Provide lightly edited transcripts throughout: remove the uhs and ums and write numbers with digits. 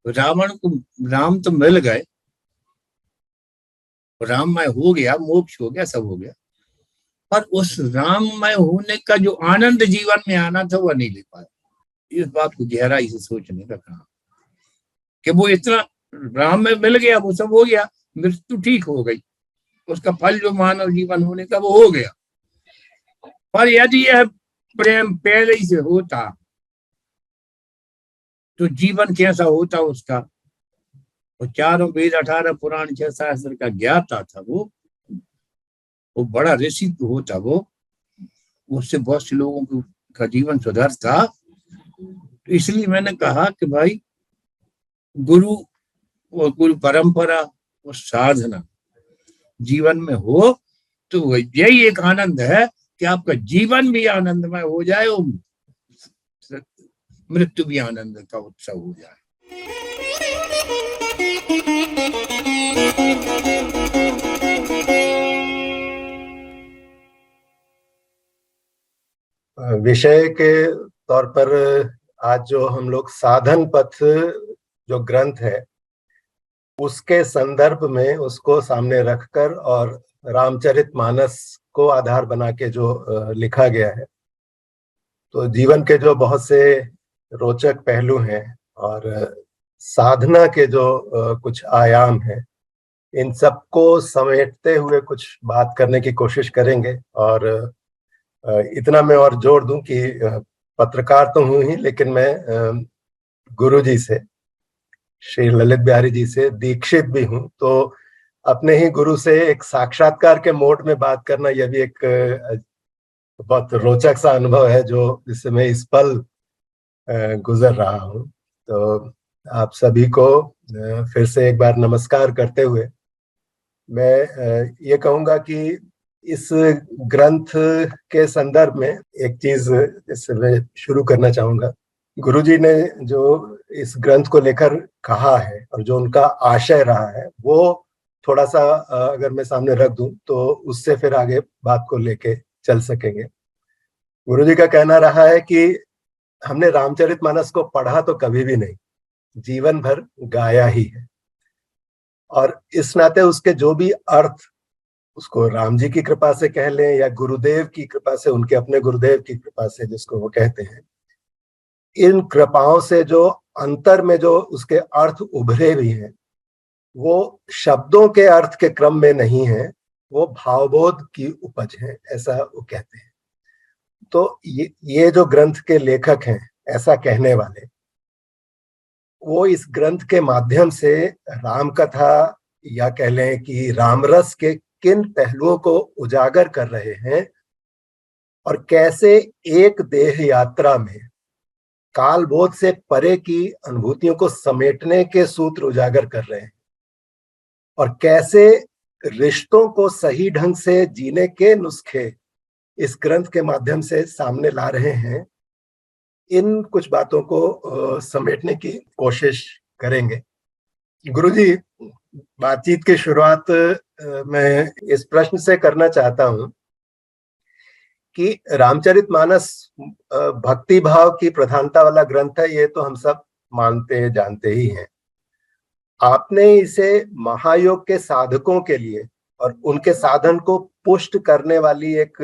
रावण को राम तो मिल गए, राममय हो गया, मोक्ष हो गया, सब हो गया, पर उस राममय होने का जो आनंद जीवन में आना था वो नहीं ले पाया। इस बात को गहराई से सोचने का काम कि वो इतना राम में मिल गया, वो सब हो गया, मृत्यु ठीक हो गई, उसका फल जो मानव जीवन होने का वो हो गया। पर यदि यह प्रेम पहले ही से होता तो जीवन कैसा होता उसका। वो चारों वेद 18 पुराण 6 शास्त्र का ज्ञाता था वो बड़ा ऋषि होता वो, उससे बहुत से लोगों का जीवन सुधरता। तो इसलिए मैंने कहा कि भाई गुरु और गुरु परंपरा और साधना जीवन में हो तो यही एक आनंद है कि आपका जीवन भी आनंदमय हो जाए और मृत्यु भी आनंद का उत्सव हो जाए। विषय के तौर पर आज जो हम लोग साधन पथ जो ग्रंथ है उसके संदर्भ में उसको सामने रखकर और रामचरितमानस को आधार बना के जो लिखा गया है, तो जीवन के जो बहुत से रोचक पहलू हैं और साधना के जो कुछ आयाम हैं, इन सबको समेटते हुए कुछ बात करने की कोशिश करेंगे। और इतना मैं और जोड़ दूं कि पत्रकार तो हूं ही, लेकिन मैं गुरु जी से, श्री ललित बिहारी जी से दीक्षित भी हूं, तो अपने ही गुरु से एक साक्षात्कार के मोड में बात करना यह भी एक बहुत रोचक सा अनुभव है जो जिससे मैं इस पल गुजर रहा हूं। तो आप सभी को फिर से एक बार नमस्कार करते हुए मैं ये कहूंगा कि इस ग्रंथ के संदर्भ में एक चीज इससे मैं शुरू करना चाहूंगा। गुरुजी ने जो इस ग्रंथ को लेकर कहा है और जो उनका आशय रहा है वो थोड़ा सा अगर मैं सामने रख दूं तो उससे फिर आगे बात को लेके चल सकेंगे। गुरुजी का कहना रहा है कि हमने रामचरितमानस को पढ़ा तो कभी भी नहीं, जीवन भर गाया ही है, और इस नाते उसके जो भी अर्थ, उसको राम जी की कृपा से कह लें या गुरुदेव की कृपा से, उनके अपने गुरुदेव की कृपा से जिसको वो कहते हैं, इन कृपाओं से जो अंतर में जो उसके अर्थ उभरे भी हैं वो शब्दों के अर्थ के क्रम में नहीं है, वो भावबोध की उपज है, ऐसा वो कहते हैं। तो ये जो ग्रंथ के लेखक हैं ऐसा कहने वाले, वो इस ग्रंथ के माध्यम से राम कथा या कह लें कि रामरस के किन पहलुओं को उजागर कर रहे हैं और कैसे एक देह यात्रा में कालबोध से परे की अनुभूतियों को समेटने के सूत्र उजागर कर रहे हैं, और कैसे रिश्तों को सही ढंग से जीने के नुस्खे इस ग्रंथ के माध्यम से सामने ला रहे हैं। इन कुछ बातों को समेटने की कोशिश करेंगे। गुरुजी, बातचीत की शुरुआत मैं इस प्रश्न से करना चाहता हूं कि रामचरितमानस भक्ति भाव की प्रधानता वाला ग्रंथ है, ये तो हम सब मानते जानते ही हैं। आपने इसे महायोग के साधकों के लिए और उनके साधन को पुष्ट करने वाली एक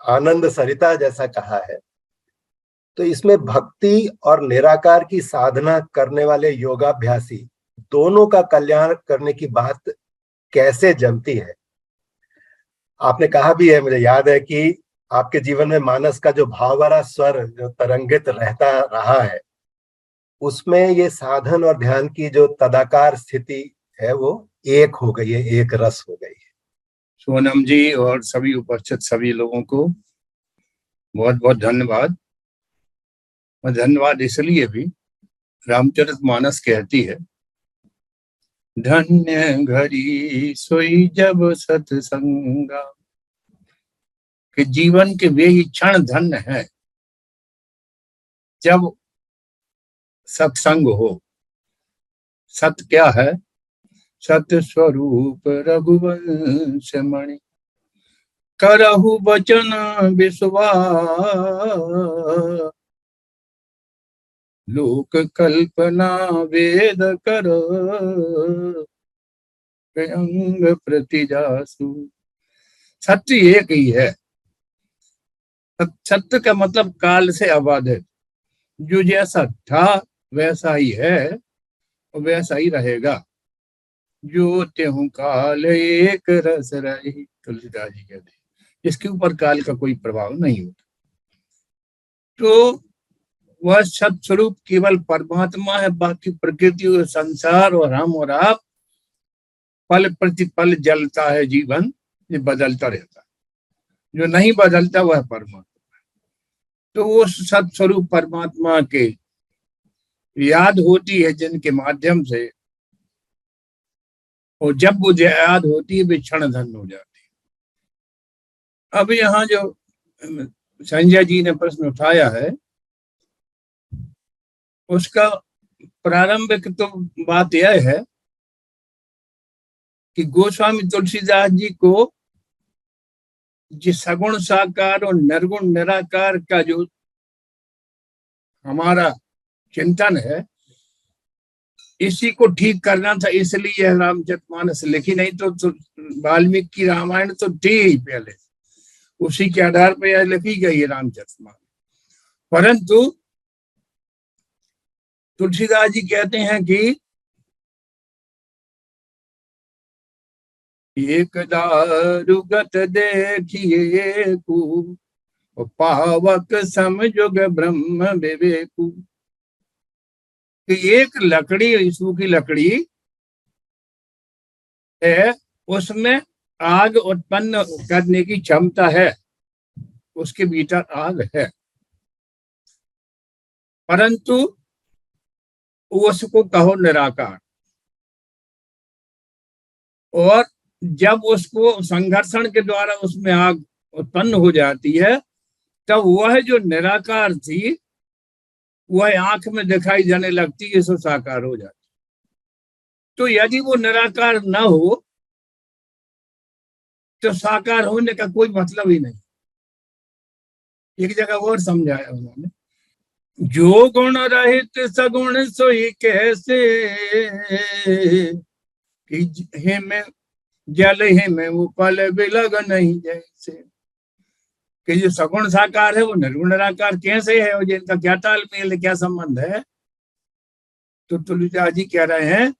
आनंद सरिता जैसा कहा है, तो इसमें भक्ति और निराकार की साधना करने वाले योगाभ्यासी दोनों का कल्याण करने की बात कैसे जमती है? आपने कहा भी है, मुझे याद है कि आपके जीवन में मानस का जो भाव भरा स्वर जो तरंगित रहता रहा है, उसमें ये साधन और ध्यान की जो तदाकार स्थिति है वो एक हो गई है, एक रस हो गई है। सोनम जी और सभी उपस्थित सभी लोगों को बहुत बहुत धन्यवाद। धन्यवाद इसलिए भी, रामचरितमानस कहती है, धन्य घड़ी सोई जब सत्संगा, कि जीवन के वे ही क्षण धन्य है जब सत्संग हो। सत्य क्या है? सत्य स्वरूप रघुवंश मणि, करहु वचन विश्वास, लोक कल्पना वेद कर अंग प्रति जासु। सत्य एक ही है। सत्य का मतलब काल से अबाधित, जो जैसा था वैसा ही है और वैसा ही रहेगा। जो त्यों काल एक रस रही, तुलसीदास जी कहते हैं, इसके ऊपर काल का कोई प्रभाव नहीं होता। तो वह सत्स्वरूप केवल परमात्मा है। बाकी प्रकृति और संसार और हम और आप, पल प्रतिपल जलता है जीवन, ये बदलता रहता है। जो नहीं बदलता वह परमात्मा है। तो वो सत्स्वरूप परमात्मा के याद होती है जिनके माध्यम से, और जब वो याद होती है वे क्षण धन्य हो जाती है। अब यहाँ जो संजय जी ने प्रश्न उठाया है, उसका प्रारंभिक तो बात यह है कि गोस्वामी तुलसीदास जी को जिस सगुण साकार और निर्गुण निराकार का जो हमारा चिंतन है, इसी को ठीक करना था, इसलिए यह रामचरितमानस लिखी। नहीं तो वाल्मीकि की रामायण तो थी ही पहले, उसी के आधार पर यह लिखी गई है रामचरितमानस। परंतु तुलसीदास जी कहते हैं कि एक दारुगत देखिए कु, पावक समजुग ब्रह्म विवेकु। कि एक लकड़ी, सूखी लकड़ी है, उसमें आग उत्पन्न करने की क्षमता है, उसके भीतर आग है, परंतु उसको कहो निराकार। और जब उसको संघर्षण के द्वारा उसमें आग उत्पन्न हो जाती है, तब वह जो निराकार थी वह आंख में दिखाई जाने लगती है, सो साकार हो जाती। तो यदि वो निराकार न हो तो साकार होने का कोई मतलब ही नहीं। एक जगह और समझाया उन्होंने, जो गुण रहित सगुण सोई कैसे, कि हिम जल हिम उपल बिलग नहीं जैसे। कि जो सगुण साकार है वो निर्गुण निराकार कैसे है, और जिनका क्या तालमेल, क्या संबंध है। तो तुलसीदास जी कह रहे हैं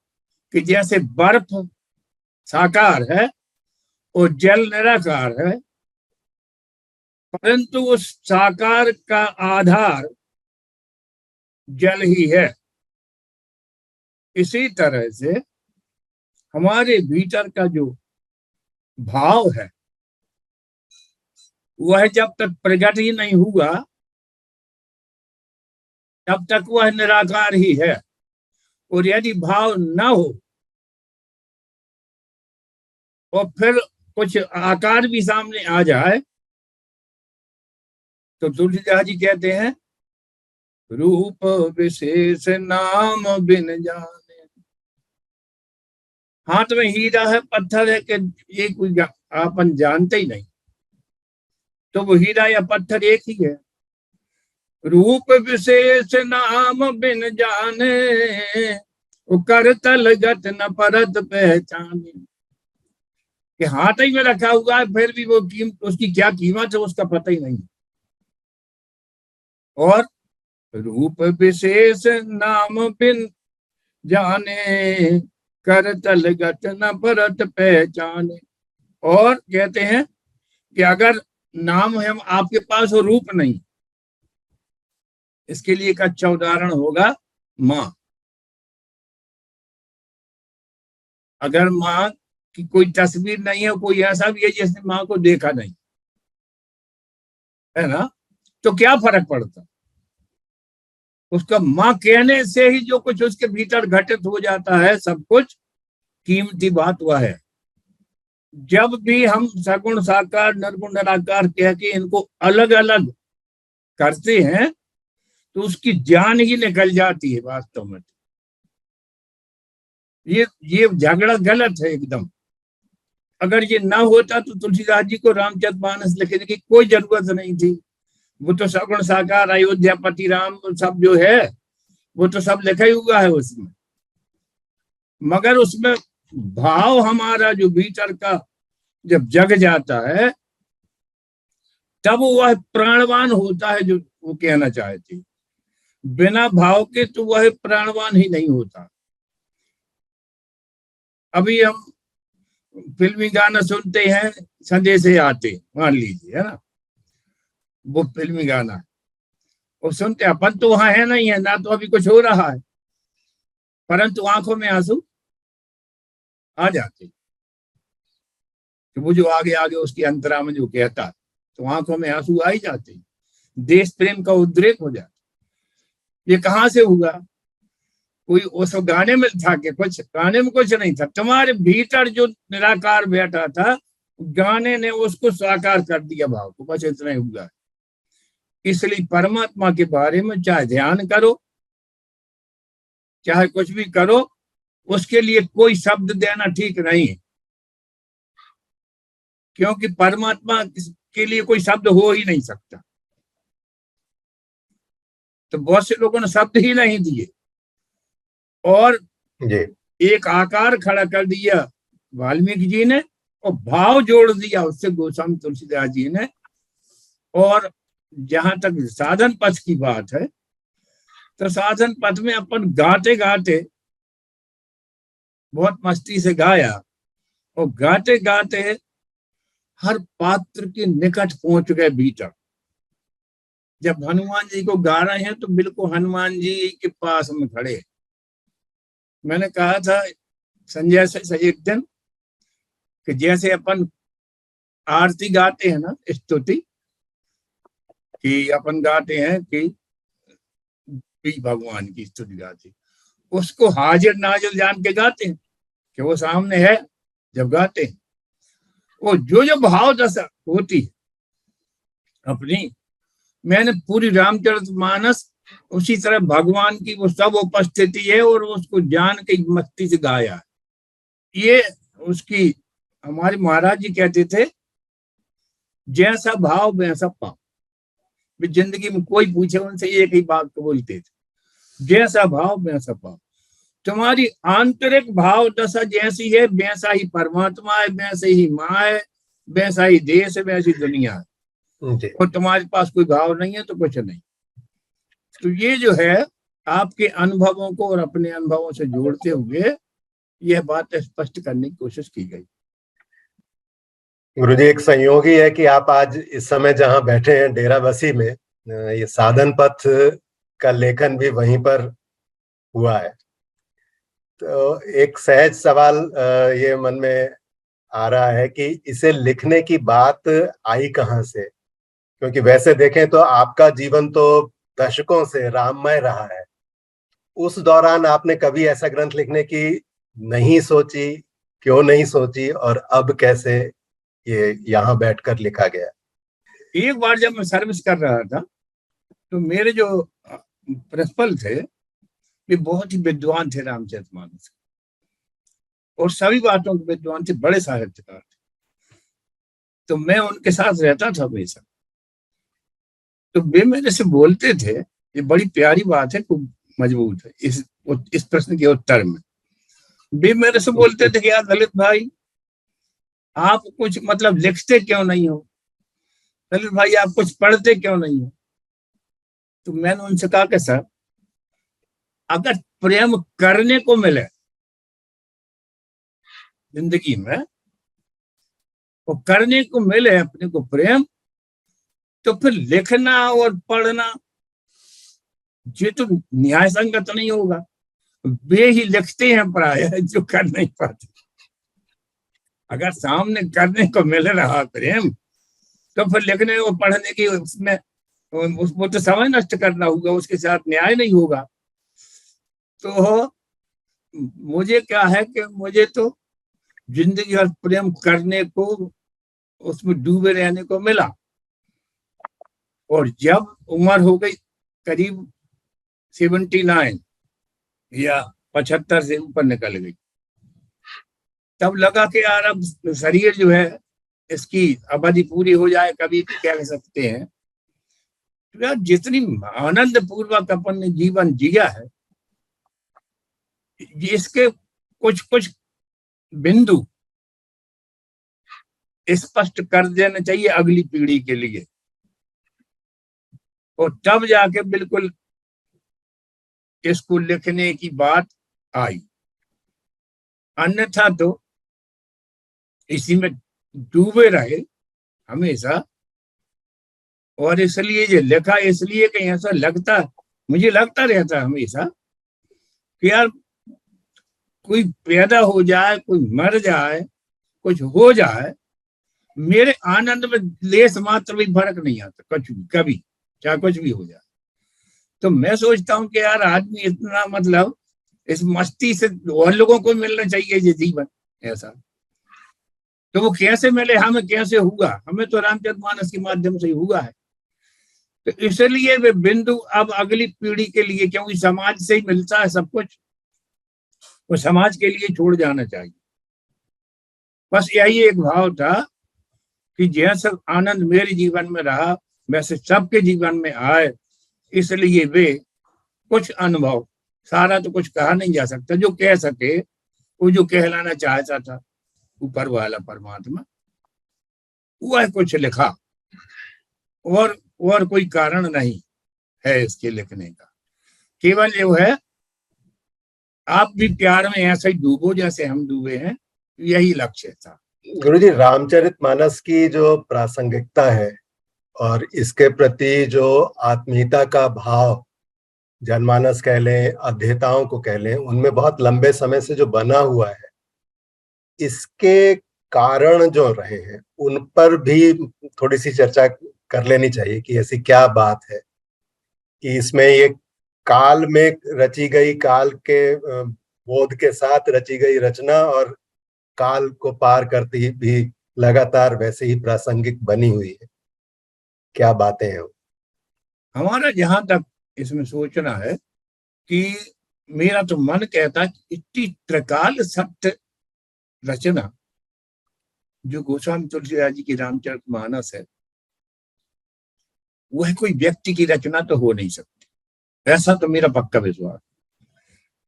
कि जैसे बर्फ साकार है और जल निराकार है, परंतु उस साकार का आधार जल ही है। इसी तरह से हमारे भीतर का जो भाव है वह जब तक प्रकट ही नहीं हुआ तब तक वह निराकार ही है। और यदि भाव न हो और फिर कुछ आकार भी सामने आ जाए तो तुलसीदास जी कहते हैं, रूप विशेष नाम बिन जाने। हाथ में हीरा है, पत्थर है, कि ये कोई अपन जानते ही नहीं, तो वो हीरा या पत्थर एक ही है। रूप विशेष नाम बिन जाने, कर तल गत न परत पहचाने। कि हाथ ही में रखा हुआ है, फिर भी वो उसकी क्या कीमत है उसका पता ही नहीं। और रूप विशेष नाम बिन जाने, कर तल गत न परत पहचाने। और कहते हैं कि अगर नाम है आपके पास और रूप नहीं, इसके लिए एक अच्छा उदाहरण होगा माँ। अगर माँ की कोई तस्वीर नहीं है, कोई ऐसा भी है जिसने माँ को देखा नहीं है ना, तो क्या फर्क पड़ता। उसका माँ कहने से ही जो कुछ उसके भीतर घटित हो जाता है, सब कुछ कीमती बात वह है। जब भी हम सगुण साकार निर्गुण निराकार कह के इनको अलग अलग करते हैं तो उसकी जान ही निकल जाती है वास्तव में। ये झगड़ा गलत है एकदम। अगर ये ना होता तो तुलसीदास जी को रामचरितमानस लिखने की कोई जरूरत नहीं थी। वो तो सगुण साकार अयोध्यापति राम सब जो है वो तो सब लिखा ही हुआ है उसमें, मगर उसमें भाव हमारा जो भीतर का जब जग जाता है तब वह प्राणवान होता है, जो वो कहना चाहती। बिना भाव के तो वह प्राणवान ही नहीं होता। अभी हम फिल्मी गाना सुनते हैं, संदेशे आते, मान लीजिए, है ना, वो फिल्मी गाना वो सुनते, अपन तो वहां है नहीं है ना, तो अभी कुछ हो रहा है, परंतु आंखों में आंसू आ जाते, तो वो जो आगे आगे उसकी अंतरा में जो कहता, तो आंखों में आंसू आ ही जाते, देश प्रेम का उद्रेक हो जाता। ये कहाँ से हुआ? कोई उस गाने में था कि कुछ गाने में कुछ नहीं था, तुम्हारे भीतर जो निराकार बैठा था, गाने ने उसको साकार कर दिया भाव को, बस इतना ही हुआ। इसलिए परमात्मा के बारे में चाहे ध्यान करो, चाहे कुछ भी करो, उसके लिए कोई शब्द देना ठीक नहीं है, क्योंकि परमात्मा के लिए कोई शब्द हो ही नहीं सकता। तो बहुत से लोगों ने शब्द ही नहीं दिए और एक आकार खड़ा कर दिया वाल्मीकि जी ने, और भाव जोड़ दिया उससे गोस्वामी तुलसीदास जी ने। और जहां तक साधन पथ की बात है, तो साधन पथ में अपन गाते गाते बहुत मस्ती से गाया, और गाते गाते हर पात्र के निकट पहुंच गए भीतर। जब हनुमान जी को गा रहे हैं तो बिल्कुल हनुमान जी के पास में खड़े। मैंने कहा था संजय से एक दिन कि जैसे अपन आरती गाते हैं ना, स्तुति कि अपन गाते हैं कि भगवान की स्तुति गाते, उसको हाजिर नाजिर जान के गाते हैं कि वो सामने है। जब गाते हैं वो जो भाव दशा होती है अपनी, मैंने पूरी रामचरितमानस उसी तरह भगवान की वो सब उपस्थिति है और उसको जान के मस्ती से गाया। ये उसकी, हमारे महाराज जी कहते थे, जैसा भाव वैसा पाओ। जिंदगी में कोई पूछे उनसे एक ही बात को बोलते थे, जैसा भाव वैसा पाओ। तुम्हारी आंतरिक भाव दशा जैसी है वैसा ही परमात्मा है, वैसे ही माँ है, वैसा ही देश है, वैसी दुनिया है। और तुम्हारे पास कोई भाव नहीं है तो कुछ नहीं। तो ये जो है आपके अनुभवों को और अपने अनुभवों से जोड़ते हुए यह बात स्पष्ट करने की कोशिश की गई। गुरुजी, एक संयोग ही है कि आप आज इस समय जहां बैठे हैं डेराबस्सी में, ये साधन पथ का लेखन भी वहीं पर हुआ है। तो एक सहज सवाल ये मन में आ रहा है कि इसे लिखने की बात आई कहाँ से? क्योंकि वैसे देखें तो आपका जीवन तो दशकों से राममय रहा है। उस दौरान आपने कभी ऐसा ग्रंथ लिखने की नहीं सोची? क्यों नहीं सोची? और अब कैसे ये यहाँ बैठकर लिखा गया? एक बार जब मैं सर्विस कर रहा था तो मेरे जो प्रिंसिपल थे वे बहुत ही विद्वान थे रामचरितमानस, और सभी बातों के विद्वान थे, बड़े साहित्यकार थे। तो मैं उनके साथ रहता था हमेशा। तो वे मेरे से बोलते थे, ये बड़ी प्यारी बात है, खूब मजबूत है इस प्रश्न के उत्तर में। वे मेरे से बोलते थे कि यार ललित भाई, आप कुछ मतलब लिखते क्यों नहीं हो? ललित भाई, आप कुछ पढ़ते क्यों नहीं हो? तो मैंने उनसे कहा कि सर, अगर प्रेम करने को मिले जिंदगी में, वो करने को मिले अपने को प्रेम, तो फिर लिखना और पढ़ना ये तो न्याय संगत नहीं होगा। वे ही लिखते हैं प्राय जो कर नहीं पाते। अगर सामने करने को मिल रहा प्रेम, तो फिर लिखने और पढ़ने की उसमें वो तो समय नष्ट करना होगा, उसके साथ न्याय नहीं होगा। तो मुझे क्या है कि मुझे तो जिंदगी भर प्रेम करने को, उसमें डूबे रहने को मिला। और जब उम्र हो गई करीब 79 या 75 से ऊपर निकल गई, तब लगा कि यार अब शरीर जो है इसकी अवधि पूरी हो जाए, कभी कह सकते हैं। तो यार जितनी आनंद पूर्वक अपन ने जीवन जिया है, इसके कुछ कुछ बिंदु स्पष्ट कर देना चाहिए अगली पीढ़ी के लिए, और तब जाके बिल्कुल इसको लिखने की बात आई। अन्यथा तो इसी में डूबे रहे हमेशा। और इसलिए ये लिखा इसलिए कहीं ऐसा लगता, मुझे लगता रहता हमेशा कि यार कोई पैदा हो जाए, कोई मर जाए, कुछ हो जाए, मेरे आनंद में लेस मात्र भी फर्क नहीं आता, कुछ भी कभी, चाहे कुछ भी हो जाए। तो मैं सोचता हूँ कि यार आदमी इतना मतलब इस मस्ती से और लोगों को मिलना चाहिए ये जीवन ऐसा। तो वो कैसे मिले, हमें कैसे हुआ, हमें तो रामचरितमानस के माध्यम से ही हुआ है। तो इसलिए वे बिंदु अब अगली पीढ़ी के लिए, क्योंकि समाज से ही मिलता है सब कुछ, वो समाज के लिए छोड़ जाना चाहिए। बस यही एक भाव था कि जैसा आनंद मेरे जीवन में रहा वैसे सबके जीवन में आए। इसलिए वे कुछ अनुभव, सारा तो कुछ कहा नहीं जा सकता, जो कह सके वो जो कहलाना चाहता था ऊपर वाला परमात्मा, वह कुछ लिखा। और कोई कारण नहीं है इसके लिखने का, केवल जो है आप भी प्यार में ऐसे ही डूबो जैसे हम डूबे हैं, यही लक्ष्य था। गुरुजी, रामचरितमानस की जो प्रासंगिकता है और इसके प्रति जो आत्मीयता का भाव, जनमानस कह लें, अध्येताओं को कह लें, उनमें बहुत लंबे समय से जो बना हुआ है, इसके कारण जो रहे हैं उन पर भी थोड़ी सी चर्चा कर लेनी चाहिए कि ऐसी क्या बात है कि इसमें ये काल में रची गई, काल के बोध के साथ रची गई रचना और काल को पार करती भी लगातार वैसे ही प्रासंगिक बनी हुई है। क्या बातें हैं? हमारा जहां तक इसमें सोचना है कि मेरा तो मन कहता है कि इतनी त्रिकाल सत्य रचना जो गोस्वामी तुलसीदास जी की रामचरितमानस है, वह कोई व्यक्ति की रचना तो हो नहीं सकती, ऐसा तो मेरा पक्का विश्वास।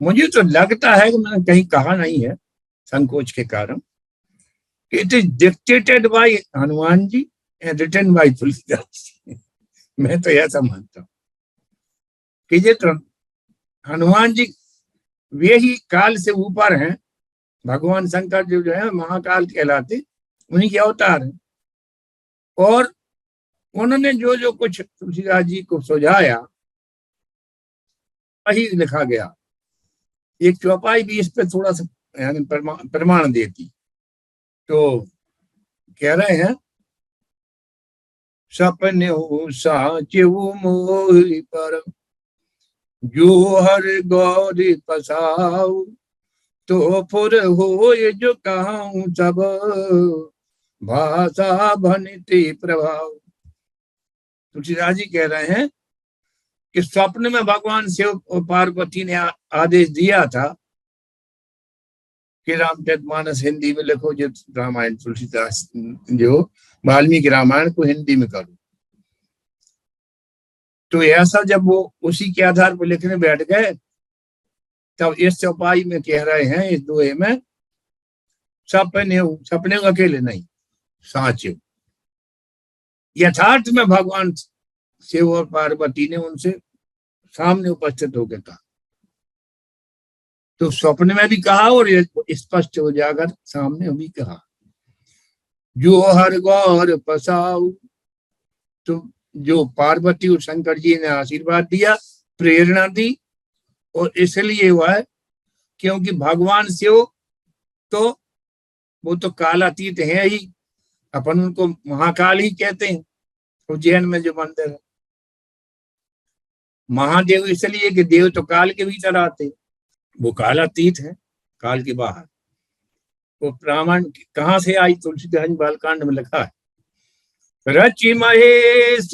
मुझे तो लगता है कि मैंने कहीं कहा नहीं है संकोच के कारण, it is dictated by Hanuman ji and written by Tulsidas ji. मैं तो ऐसा मानता हूँ कि ये तो हनुमान जी वे ही काल से ऊपर हैं, भगवान शंकर जो है महाकाल कहलाते, उन्हीं के अवतार हैं। और उन्होंने जो जो कुछ तुलसीदास जी को सुझाया वही लिखा गया। एक चौपाई भी इस पे थोड़ा सा यानी प्रमाण देती। तो कह रहे हैं, सपने साचे मोहि पर जो हर गौरी पसाऊ, तो फुर हो जो कहूं सब भाषा भनिति प्रभाव। तुलसीदास जी कह रहे हैं कि स्वप्न में भगवान शिव और पार्वती ने आदेश दिया था कि रामचरितमानस हिंदी में लिखो, जो रामायण तुलसीदास जो वाल्मीकि रामायण को हिंदी में करो। तो ऐसा जब वो उसी के आधार पर लिखने बैठ गए, तब इस चौपाई में कह रहे हैं, इस दोहे में, सपने सपने अकेले नहीं, साचे यथार्थ में भगवान शिव और पार्वती ने उनसे सामने उपस्थित होकर कहा। तो स्वप्न में भी कहा और स्पष्ट हो जाकर सामने भी कहा, जो हर गौर पसाऊ। तो जो पार्वती और शंकर जी ने आशीर्वाद दिया, प्रेरणा दी, और इसलिए हुआ है क्योंकि भगवान शिव तो वो तो कालातीत है ही, अपन उनको महाकाल ही कहते हैं। उज्जैन में जो मंदिर है महादेव, इसलिए कि देव तो काल के भीतर आते, वो कालातीत है, काल के बाहर। वो ब्राह्मण कहाँ से आई, तुलसीदास बालकांड में लिखा है, रचि महेश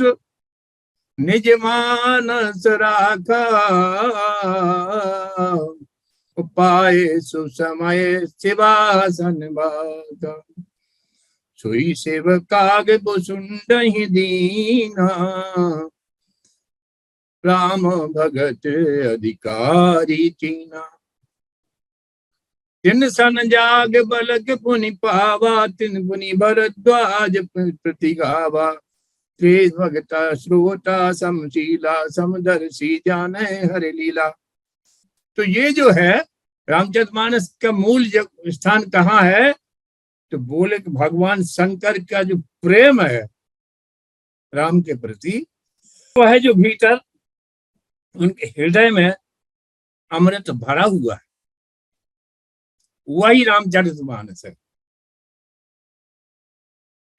निज मानस राखा, पाए सुसमय शिवासन बाधा, सोई सेवकाग बुसुंडहि दीना, राम भगत अधिकारी चीना। तिन सन जाग बल के पुनि पावा, तिन पुनि भरद्वाज प्रति गावा। त्रिज भगता श्रोता समशीला, समदर्शी जाने हरि लीला। तो ये जो है रामचरितमानस का मूल स्थान कहाँ है, तो बोले कि भगवान शंकर का जो प्रेम है राम के प्रति, वह है जो भीतर उनके हृदय में अमृत भरा हुआ है, वही रामचरितमानस है।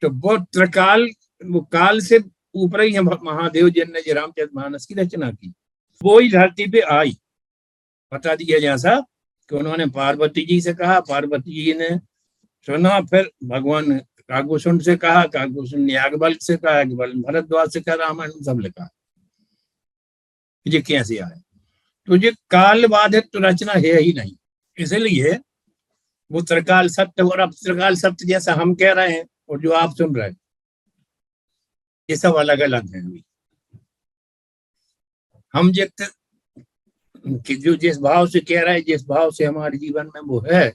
तो वो त्रिकाल, वो काल से ऊपर ही है महादेव जी ने जो रामचरितमानस की रचना की, वो ही धरती पे आई। बता दिया जैसा कि उन्होंने पार्वती जी से कहा, पार्वती जी ने सुना, फिर भगवान काकभूषण से कहा, काकभूषण ने याज्ञवल्क्य से कहा, याज्ञवल्क्य भरद्वाज से कहा, रामायण सब लिखा। ये कैसे आए? तो ये काल बाधित तो रचना है ही नहीं, इसलिए वो त्रिकाल सत्य और अब त्रिकाल सत्य जैसा हम कह रहे हैं और जो आप सुन रहे हैं, ये सब अलग अलग हैं। हम कि जो जिस भाव से कह रहे हैं, जिस भाव से हमारे जीवन में वो है,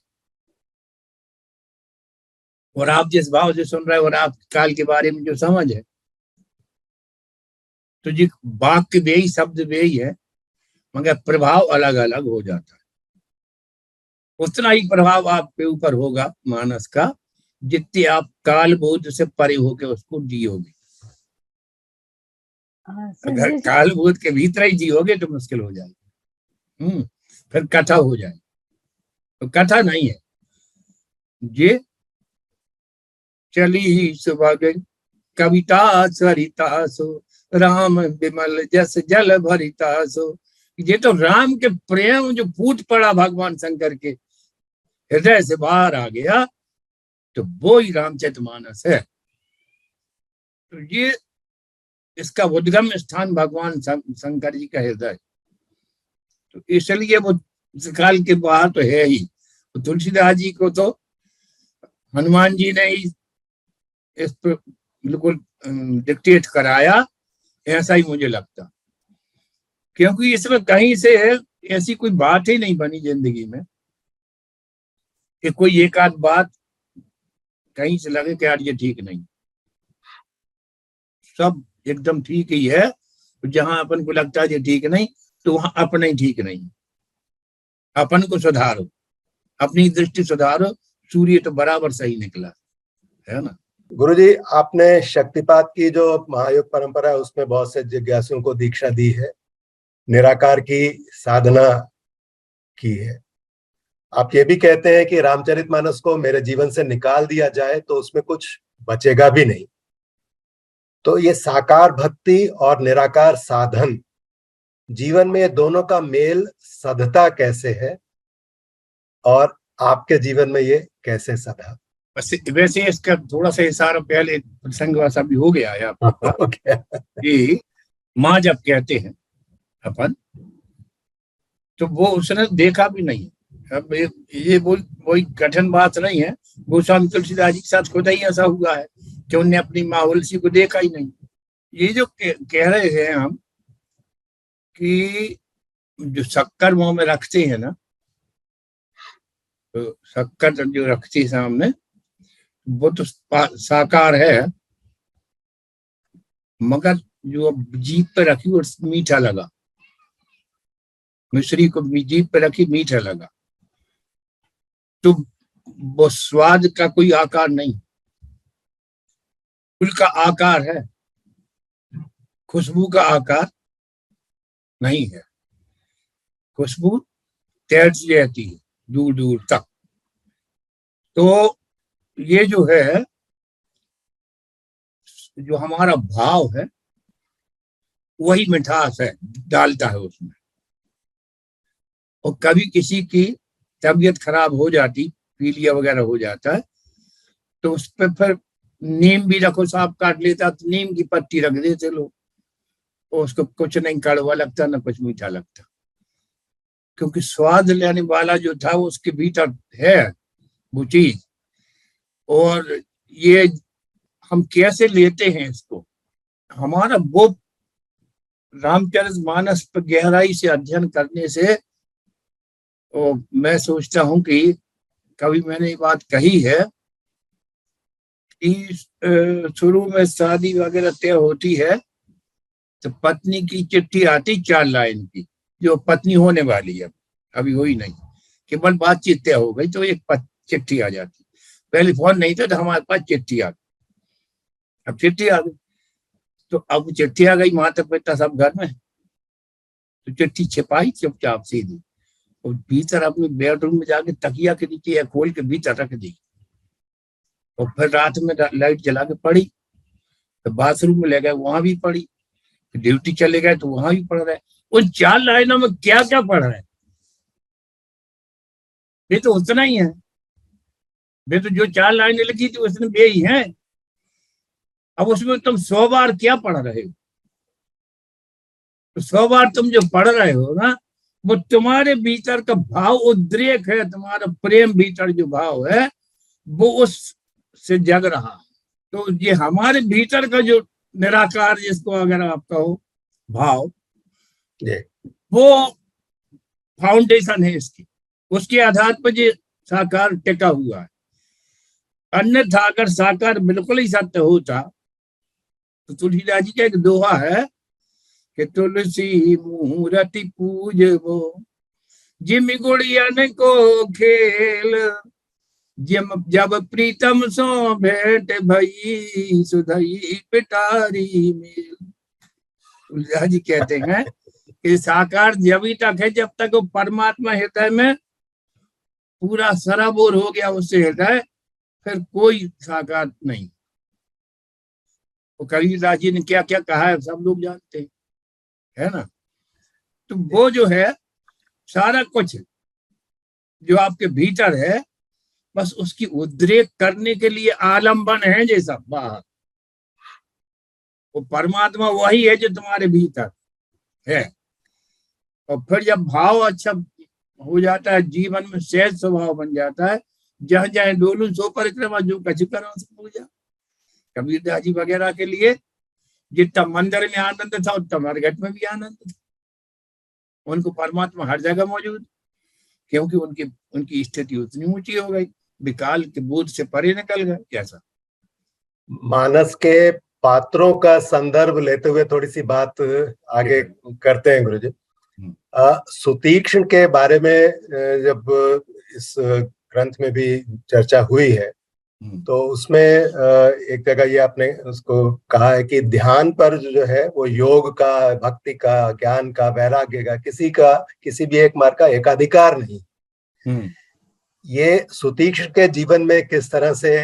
और आप जिस भाव से सुन रहे हैं और आप काल के बारे में जो समझ है, तो जी वाक्य वे ही, शब्द वे ही है, मगर प्रभाव अलग अलग हो जाता है। उतना ही प्रभाव आपके ऊपर होगा मानस का, जितने आप काल बोध से परे होके उसको जियोगे। अगर काल बोध के भीतर ही जियोगे तो मुश्किल हो जाएगी। फिर कथा हो जाए, तो कथा नहीं है। ये चली ही सुभग कविता सरिता सो, राम विमल जस जल भरिता सो। ये तो राम के प्रेम जो फूट पड़ा भगवान शंकर के हृदय से बाहर आ गया, तो वो ही रामचरितमानस है। तो ये इसका उद्गम स्थान भगवान शंकर जी का हृदय, तो इसलिए वो काल के बाहर तो है ही। तो तुलसीदास जी को तो हनुमान जी ने ही इस पर बिल्कुल डिक्टेट कराया, ऐसा ही मुझे लगता, क्योंकि इसमें कहीं से ऐसी कोई बात ही नहीं बनी जिंदगी में कि कोई एक आध बात कहीं से लगे कि यार ये ठीक नहीं। सब एकदम ठीक ही है। जहां अपन को लगता है ये ठीक नहीं, तो वहां अपना ही ठीक नहीं। अपन को सुधारो, अपनी दृष्टि सुधारो। सूर्य तो बराबर सही निकला है ना। गुरुजी, आपने शक्तिपात की जो महायोग परंपरा है उसमें बहुत से जिज्ञासुओं को दीक्षा दी है, निराकार की साधना की है। आप ये भी कहते हैं कि रामचरितमानस को मेरे जीवन से निकाल दिया जाए तो उसमें कुछ बचेगा भी नहीं। तो ये साकार भक्ति और निराकार साधन, जीवन में ये दोनों का मेल सधता कैसे है और आपके जीवन में ये कैसे सधा? वैसे इसका थोड़ा सा इशारा पहले प्रसंग वैसा भी हो गया है आपका कि माँ जब कहते हैं अपन, तो वो उसने देखा भी नहीं। अब ये वही कठिन बात नहीं है। गोस्वामी तुलसीदास जी के साथ खुद ही ऐसा हुआ है कि उनने अपनी माँ तुलसी को देखा ही नहीं। ये जो कह रहे हैं हम कि जो शक्कर मुंह में रखते हैं ना, तो शक्कर जो रखती है सामने, वो तो साकार है, मगर जो जीभ पे रखी वो मीठा लगा। मिश्री को जीभ पे रखी, मीठा लगा, तो वो स्वाद का कोई आकार नहीं। फूल का आकार है, खुशबू का आकार नहीं है। खुशबू तैरती रहती है दूर दूर तक। तो ये जो है, जो हमारा भाव है वही मिठास है, डालता है उसमें। और कभी किसी की तबीयत खराब हो जाती, पीलिया वगैरह हो जाता है, तो उस पर फिर नीम भी रखो, सांप काट लेता तो नीम की पत्ती रख देते लोग, और उसको कुछ नहीं कड़वा लगता ना कुछ मीठा लगता, क्योंकि स्वाद लेने वाला जो था उसके भीतर है वो चीज। और ये हम कैसे लेते हैं इसको, हमारा वो रामचरितमानस पर गहराई से अध्ययन करने से, मैं सोचता हूं कि कभी मैंने ये बात कही है कि शुरू में शादी वगैरह तय होती है तो पत्नी की चिट्ठी आती 4 लाइन की, जो पत्नी होने वाली है, अभी हुई नहीं, केवल बातचीत तय हो गई तो एक चिट्ठी आ जाती। पहले फोन नहीं था तो हमारे पास चिट्ठी आ गई, अब चिट्ठी आ गई तो अब चिट्ठी आ गई, माता पिता सब घर में, तो चिट्ठी छिपाई चुपचाप सीधी और भीतर अपने बेडरूम में जाके तकिया के नीचे या खोल के भीतर रख दी और फिर रात में लाइट जला के पढ़ी, तो बाथरूम में ले गए वहां भी पढ़ी, ड्यूटी चले गए तो वहां भी पढ़ रहे। उन 4 लाइनों में क्या क्या पढ़ रहे हैं, ये तो उतना ही है, वे तो जो 4 लाइनें लिखी थी उसने वे ही है। अब उसमें तुम 100 बार क्या पढ़ रहे हो, तो 100 बार तुम जो पढ़ रहे हो ना, वो तुम्हारे भीतर का भाव उद्रेक है, तुम्हारा प्रेम भीतर जो भाव है वो उस से जग रहा है। तो ये हमारे भीतर का जो निराकार, जिसको अगर आप कहो भाव, वो फाउंडेशन है इसकी, उसके आधार पर ये साकार टिका हुआ है। अन्यथा अगर साकार बिल्कुल ही सत्य होता तो तुलसीदास जी का एक दोहा है कि तुलसी मूर्ति पूजबो जिम गुड़ियन को खेल, जब प्रीतम सो भेंट भई सुधई पिटारी मेल। तुलसीदास जी कहते हैं कि साकार जब ही तक है जब तक वो परमात्मा हृदय में पूरा सराबोर हो गया उससे हृदय, फिर कोई साकार नहीं। वो कबीरदास जी ने क्या क्या कहा है सब लोग जानते हैं, है ना। तो वो जो है सारा कुछ जो आपके भीतर है, बस उसकी उद्रेक करने के लिए आलम्बन है जैसा बाहर, वो परमात्मा वही है जो तुम्हारे भीतर है। और फिर जब भाव अच्छा हो जाता है, जीवन में सहज स्वभाव बन जाता है, जहां जाए डोलू सो परिक्रमा जो कछु करो सो पूजा। कबीरदास जी वगैरह के लिए जितना मंदिर में आनंद था उतना मरघट में भी आनंद था। उनको परमात्मा हर जगह मौजूद, क्योंकि उनकी स्थिति उतनी ऊंची हो गई, विकाल के बोध से परे निकल गए। कैसा मानस के पात्रों का संदर्भ लेते हुए थोड़ी सी बात आगे करते हैं गुरुजी। सुतीक्ष्ण के बारे में जब इस ग्रंथ में भी चर्चा हुई है तो उसमें एक जगह ये आपने उसको कहा है कि ध्यान पर जो है वो योग का, भक्ति का, ज्ञान का, वैराग्य का, किसी भी एक मार्ग का एकाधिकार नहीं। ये सुतीक्ष्ण के जीवन में किस तरह से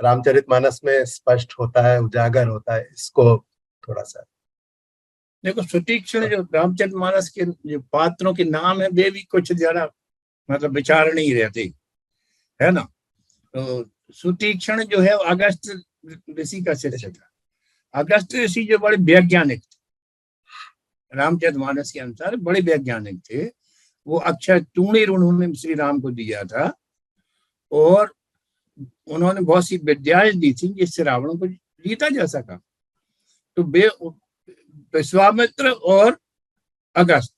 रामचरितमानस में स्पष्ट होता है, उजागर होता है, इसको थोड़ा सा देखो। सुतीक्ष्ण जो रामचरितमानस के जो पात्रों के नाम है वे भी कुछ जरा मतलब विचार नहीं रहते, है ना। तो सुतीक्ष्ण जो है अगस्त ऋषि का शिष्य था। अगस्त ऋषि जो बड़े वैज्ञानिक थे, रामचरितमानस के अनुसार बड़े वैज्ञानिक थे। वो अक्षय तूणीर उन्होंने श्री राम को दिया था और उन्होंने बहुत सी विद्याएं दी थी जिससे रावण को जीता जा सका। तो विश्वामित्र और अगस्त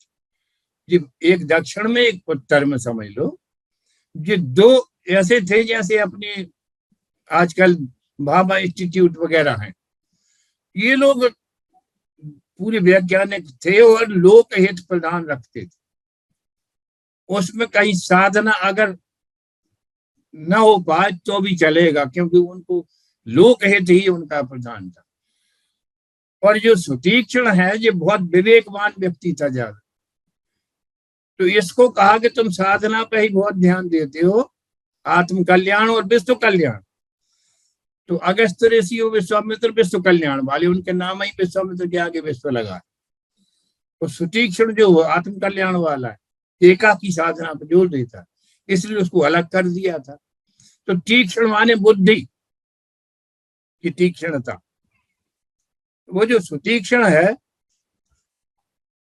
जी, एक दक्षिण में एक उत्तर में समझ लो, ये दो ऐसे थे जैसे अपने आजकल भाभा इंस्टीट्यूट वगैरह हैं। ये लोग पूरे वैज्ञानिक थे और लोक हित प्रधान रखते थे। उसमें कहीं साधना अगर न हो पाए तो भी चलेगा, क्योंकि उनको लोक हित ही उनका प्रधान था। और जो सुतीक्ष्ण है ये बहुत विवेकवान व्यक्ति था ज्यादा। तो इसको कहा कि तुम साधना पे ही बहुत ध्यान देते हो, आत्म कल्याण और विश्व कल्याण। तो अगस्त ऋषि और विश्वामित्र विश्व कल्याण वाले, उनके नाम ही विश्वामित्र के आगे विश्व लगा। और सुतीक्ष्ण जो आत्म कल्याण वाला है, एकाकी साधना पर जोर देता है, इसलिए उसको अलग कर दिया था। तो तीक्ष्ण माने बुद्धि की तीक्ष्णता। वो जो सुतीक्ष्ण है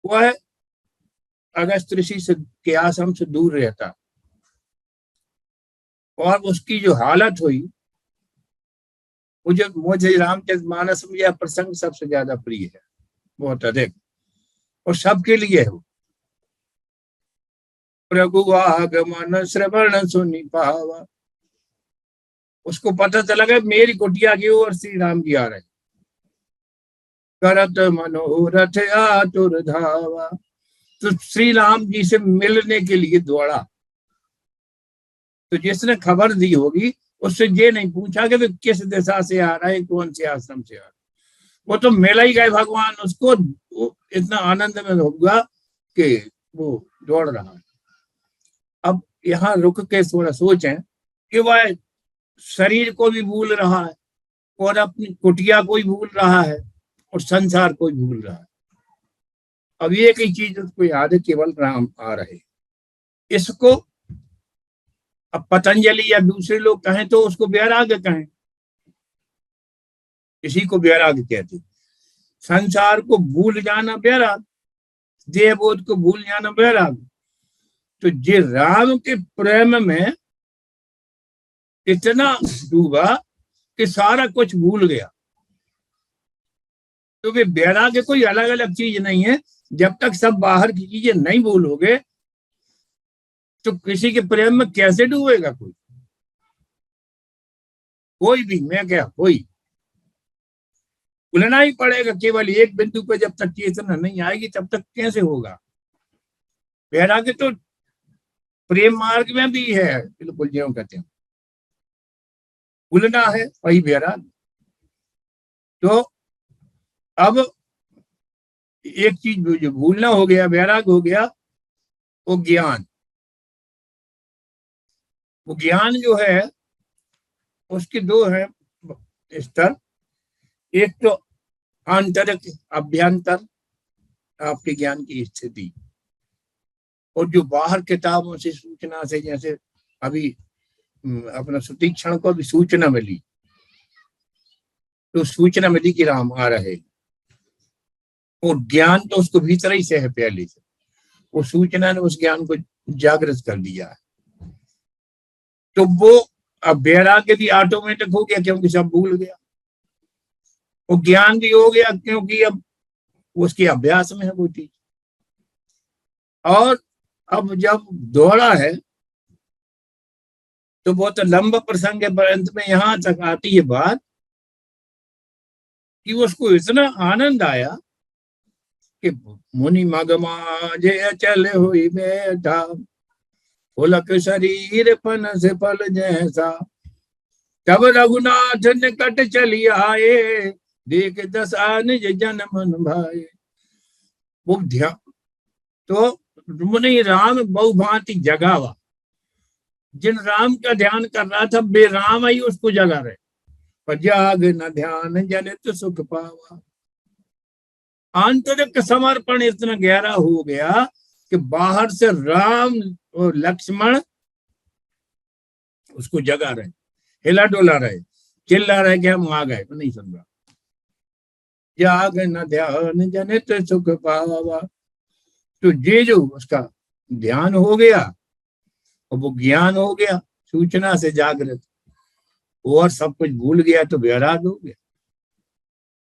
वह अगस्त ऋषि से के आश्रम से दूर रहता, और उसकी जो हालत हुई मुझे रामचरितमानस में यह प्रसंग सबसे ज्यादा प्रिय है, बहुत अधिक, और सबके लिए हो। प्रभु आगमन श्रवण सुनि पावा। उसको पता चला कि मेरी कुटिया की ओर श्री राम जी आ रहे, करत मनोरथ आतुर धावा। तो श्री राम जी से मिलने के लिए दौड़ा। तो जिसने खबर दी होगी उससे ये नहीं पूछा कि किस दिशा से आ रहा है, कौन से आश्रम से आ रहा है, वो तो मिला ही गए भगवान उसको। इतना आनंद में होगा कि वो दौड़ रहा है। अब यहाँ रुक के थोड़ा सोचें कि वह शरीर को भी भूल रहा है और अपनी कुटिया को भी भूल रहा है और संसार को भी भूल रहा है। अब एक ही चीज उसको याद है, केवल राम आ रहे। इसको अब पतंजलि या दूसरे लोग कहें तो उसको वैराग्य कहें, इसी को वैराग्य कहते। संसार को भूल जाना वैराग्य, देहबोध को भूल जाना वैराग्य। तो जे राम के प्रेम में इतना डूबा कि सारा कुछ भूल गया। तो वे वैराग्य कोई अलग अलग चीज नहीं है। जब तक सब बाहर की चीजें नहीं भूलोगे तो किसी के प्रेम में कैसे डूबेगा कोई भी। मैं क्या कोई भूलना ही पड़ेगा। केवल एक बिंदु पर जब तक चेतना नहीं आएगी तब तक कैसे होगा। वैराग्य तो प्रेम मार्ग में भी है, बिल्कुल ज्यों कहते हैं भूलना है, वही वैराग्य। तो अब एक चीज जो भूलना हो गया, वैराग्य हो गया, वो ज्ञान। वो ज्ञान जो है उसके दो है स्तर। एक तो आंतरिक अभ्यंतर आपके ज्ञान की स्थिति, और जो बाहर किताबों से सूचना से, जैसे अभी अपना सुतीक्षण को भी सूचना मिली, तो सूचना मिली कि राम आ रहे, और ज्ञान तो उसको भीतर ही से है पहले से। वो सूचना ने उस ज्ञान को जागृत कर दिया है। तो वो अब वैराग्य भी ऑटोमेटिक हो गया क्योंकि सब भूल गया। वो ज्ञान भी हो गया क्योंकि अब उसके अभ्यास में है वो चीज। और अब जब दौड़ा है तो बहुत लंबा प्रसंग है, अंत में यहां तक आती है बात कि उसको इतना आनंद आया कि मुनि मगमा जे चले हुई बैठा, पुलक शरीर पन से पल जैसा, तब रघुनाथ निकट चली आए, देख दशा निज जन मन भाए। वो ध्यान तो मुनि राम बहुभांति जगावा। जिन राम का ध्यान कर रहा था वे राम ही उसको जगा रहे। पर जाग न ध्यान जनित सुख पावा। आंतरिक समर्पण इतना गहरा हो गया कि बाहर से राम और लक्ष्मण उसको जगा रहे, हिला डोला रहे, चिल्ला रहे कि हम आ गए, तो नहीं सुन रहा। जाग न ध्यान जनित सुख पावा। तो ये जो उसका ध्यान हो गया और वो ज्ञान हो गया सूचना से जागृत, और सब कुछ भूल गया तो वैराग हो गया।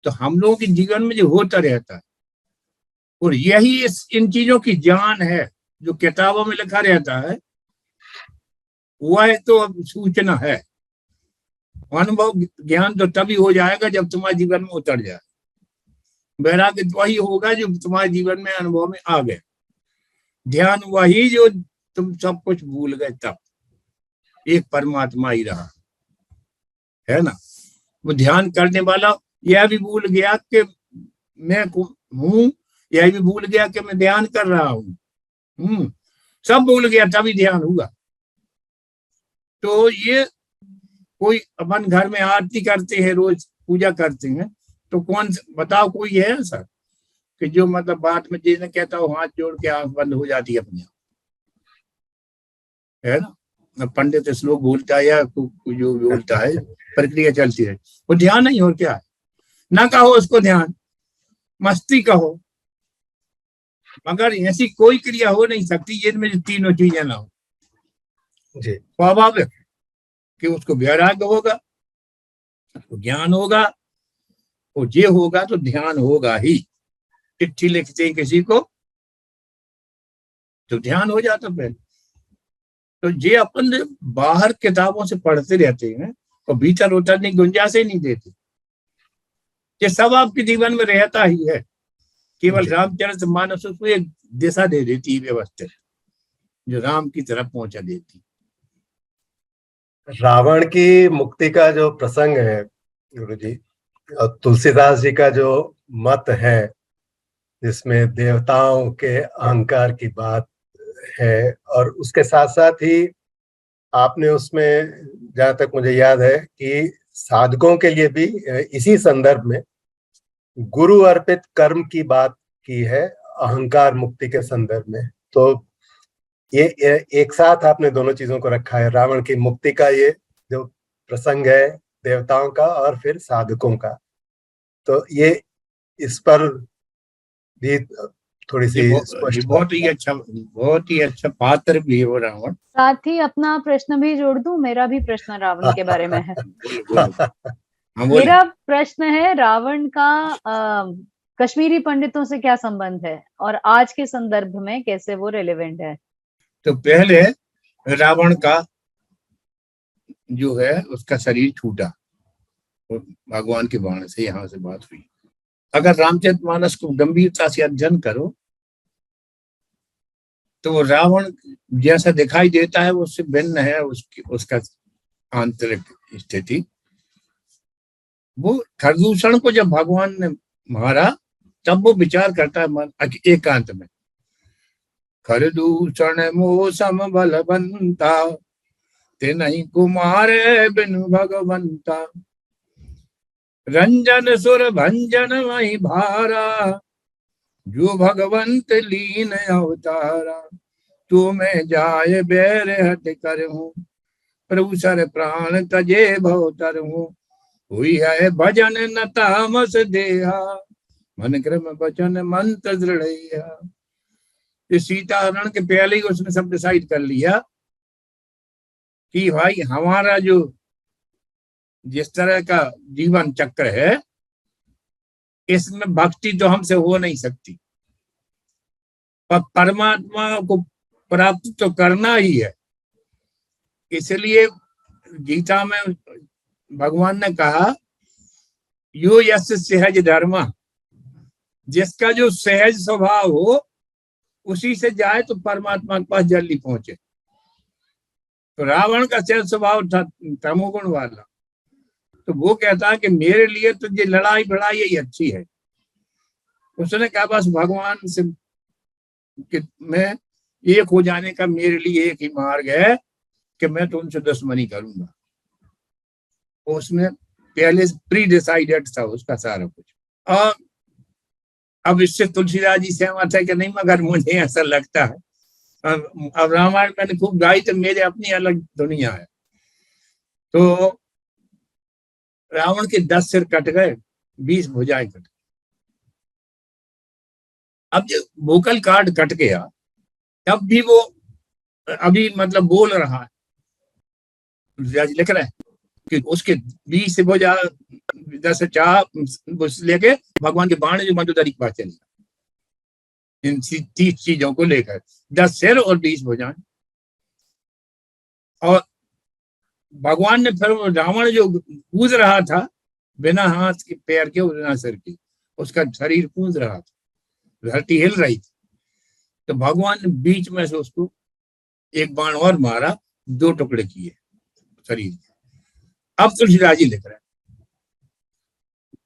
तो हम लोगों के जीवन में जो होता रहता है, और यही इन चीजों की जान है जो किताबों में लिखा रहता है, वह तो अब सूचना है। अनुभव ज्ञान तो तभी हो जाएगा जब तुम्हारे जीवन में उतर जाए। वैराग्य वही होगा जो तुम्हारे जीवन में अनुभव में आ गए। ध्यान वही जो तुम सब कुछ भूल गए, तब एक परमात्मा ही रहा है ना। वो ध्यान करने वाला यह भी भूल गया कि मैं हूँ, यह भी भूल गया कि मैं ध्यान कर रहा हूँ। सब भूल गया तभी ध्यान हुआ। तो ये कोई अपन घर में आरती करते हैं, रोज पूजा करते हैं, तो कौन बताओ कोई है ऐसा कि जो मतलब बात में जिसने कहता हो हाथ जोड़ के आंख बंद हो जाती है अपनी, है ना। पंडित श्लोक बोलता है या जो बोलता है, प्रक्रिया चलती है, वो ध्यान नहीं। और क्या है, ना कहो उसको ध्यान, मस्ती कहो, मगर ऐसी कोई क्रिया हो नहीं सकती जिनमें तीनों चीजें ना हो। स्वाभाविक कि उसको वैराग्य होगा, उसको ज्ञान होगा, और ये होगा तो ध्यान होगा ही। चिट्ठी लिखते हैं किसी को तो ध्यान हो जाता पहले, तो ये अपन बाहर किताबों से पढ़ते रहते हैं और भीतर उतरने की गुंजाइश ही नहीं देते। ये सब आपके जीवन में रहता ही है, केवल रामचरित मानस उसको एक दिशा दे देती है व्यवस्थित, जो राम की तरफ पहुंचा देती। रावण की मुक्ति का जो प्रसंग है गुरु जी, तुलसीदास जी का जो मत है जिसमें देवताओं के अहंकार की बात है, और उसके साथ साथ ही आपने उसमें, जहां तक मुझे याद है, कि साधकों के लिए भी इसी संदर्भ में गुरु अर्पित कर्म की बात की है अहंकार मुक्ति के संदर्भ में। तो ये एक साथ आपने दोनों चीजों को रखा है, रावण की मुक्ति का ये जो प्रसंग है देवताओं का और फिर साधकों का, तो ये इस पर भी थोड़ी सी स्पष्ट बहुत ही अच्छा पात्र भी है वो रावण। साथ ही अपना प्रश्न भी जोड़ दूं, मेरा भी प्रश्न रावण के बारे में है। मेरा प्रश्न है, रावण का कश्मीरी पंडितों से क्या संबंध है और आज के संदर्भ में कैसे वो रेलेवेंट है? तो पहले रावण का जो है उसका शरीर छूटा भगवान के बाण से, यहां से बात हुई। अगर रामचरितमानस को गंभीरता से अध्ययन करो तो रावण जैसा दिखाई देता है उससे भिन्न है उसका आंतरिक स्थिति। वो खरदूषण को जब भगवान ने मारा तब वो विचार करता है मन एकांत में, खरदूषण मौसम बलवंता ते नहीं कुमारे बिनु भगवंता, रंजन सुर भंजन वही भारा, जो भगवंत लीन अवतारा, तू मैं जाय बैर हट कर हूँ, प्रभु सर प्राण तजे भवतर हूँ, हुई है भजन न तामस देहा, मन क्रम वचन मंत्र दृढ़। सीता हरण के पहले ही उसने सब डिसाइड कर लिया कि भाई हमारा जो जिस तरह का जीवन चक्र है इसमें भक्ति तो हमसे हो नहीं सकती, पर परमात्मा को प्राप्त तो करना ही है। इसलिए गीता में भगवान ने कहा यो यस सहज धर्म, जिसका जो सहज स्वभाव हो उसी से जाए तो परमात्मा के पास जल्दी पहुंचे। तो रावण का सहज स्वभाव था तमोगुण वाला, तो वो कहता है कि मेरे लिए तो ये लड़ाई बड़ाई यही अच्छी है। उसने कहा बस भगवान से मैं एक हो जाने का मेरे लिए एक ही मार्ग है कि मैं तुमसे दुश्मनी करूंगा। उसमें पहले प्री डिसाइडेड था उसका सारा कुछ। और अब इससे तुलसीदास जी सहमत है कि नहीं, मगर मुझे ऐसा लगता है, अब रामायण मैंने खूब गाई तो मेरे अपनी अलग दुनिया है। तो रावण के 10 सिर कट गए, 20 भुजाएं कट गई। अब जो वोकल कार्ड कट गया तब भी वो अभी मतलब बोल रहा है, लिख रहा है कि उसके 20 भुजा 10 चाह लेके भगवान के बाण जो मंदोदरी के पास चले, इन 30 चीजों को लेकर 10 सिर और 20 भुजाएं। और भगवान ने फिर रावण जो कूद रहा था बिना हाथ के पैर के बिना सिर के, उसका शरीर कूद रहा था, धरती हिल रही थी, तो भगवान ने बीच में से उसको एक बाण और मारा, 2 टुकड़े किए शरीर के। अब तुलसीदास जी लिख रहे हैं,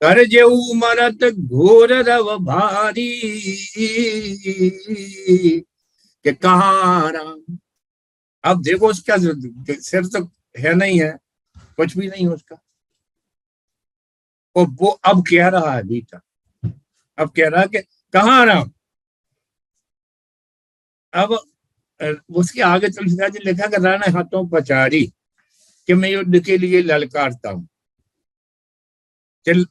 कर जेऊ मरत घोर रव भारी, के कहाँ राम। अब देखो उसका सिर तो है नहीं है, कुछ भी नहीं उसका, और वो अब कह रहा है भीतर, अब कह रहा है कि कहाँ राम। अब उसके आगे तुलसीदास जी लिखा कि राणा हाथों पचारी कि मैं युद्ध के लिए ललकारता हूं, चल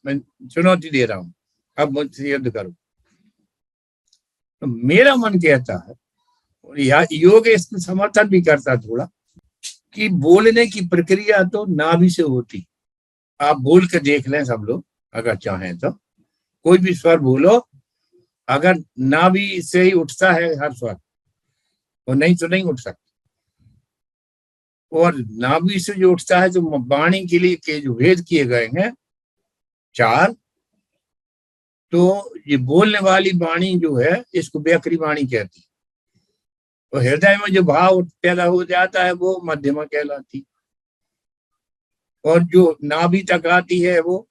चुनौती दे रहा हूं, अब मुझसे युद्ध करो। तो मेरा मन कहता है, योग इसमें समर्थन भी करता थोड़ा, कि बोलने की प्रक्रिया तो नाभि से होती। आप बोल कर देख लें सब लोग अगर चाहें तो, कोई भी स्वर बोलो, अगर नाभि से ही उठता है हर स्वर, और नहीं तो नहीं उठ सकता। और नाभि से जो उठता है, जो वाणी के लिए के जो भेद किए गए हैं 4, तो ये बोलने वाली वाणी जो है इसको व्याकरी वाणी कहती है। तो हृदय में जो भाव पैदा हो जाता है वो मध्यमा कहलाती, और जो नाभि तक आती है वो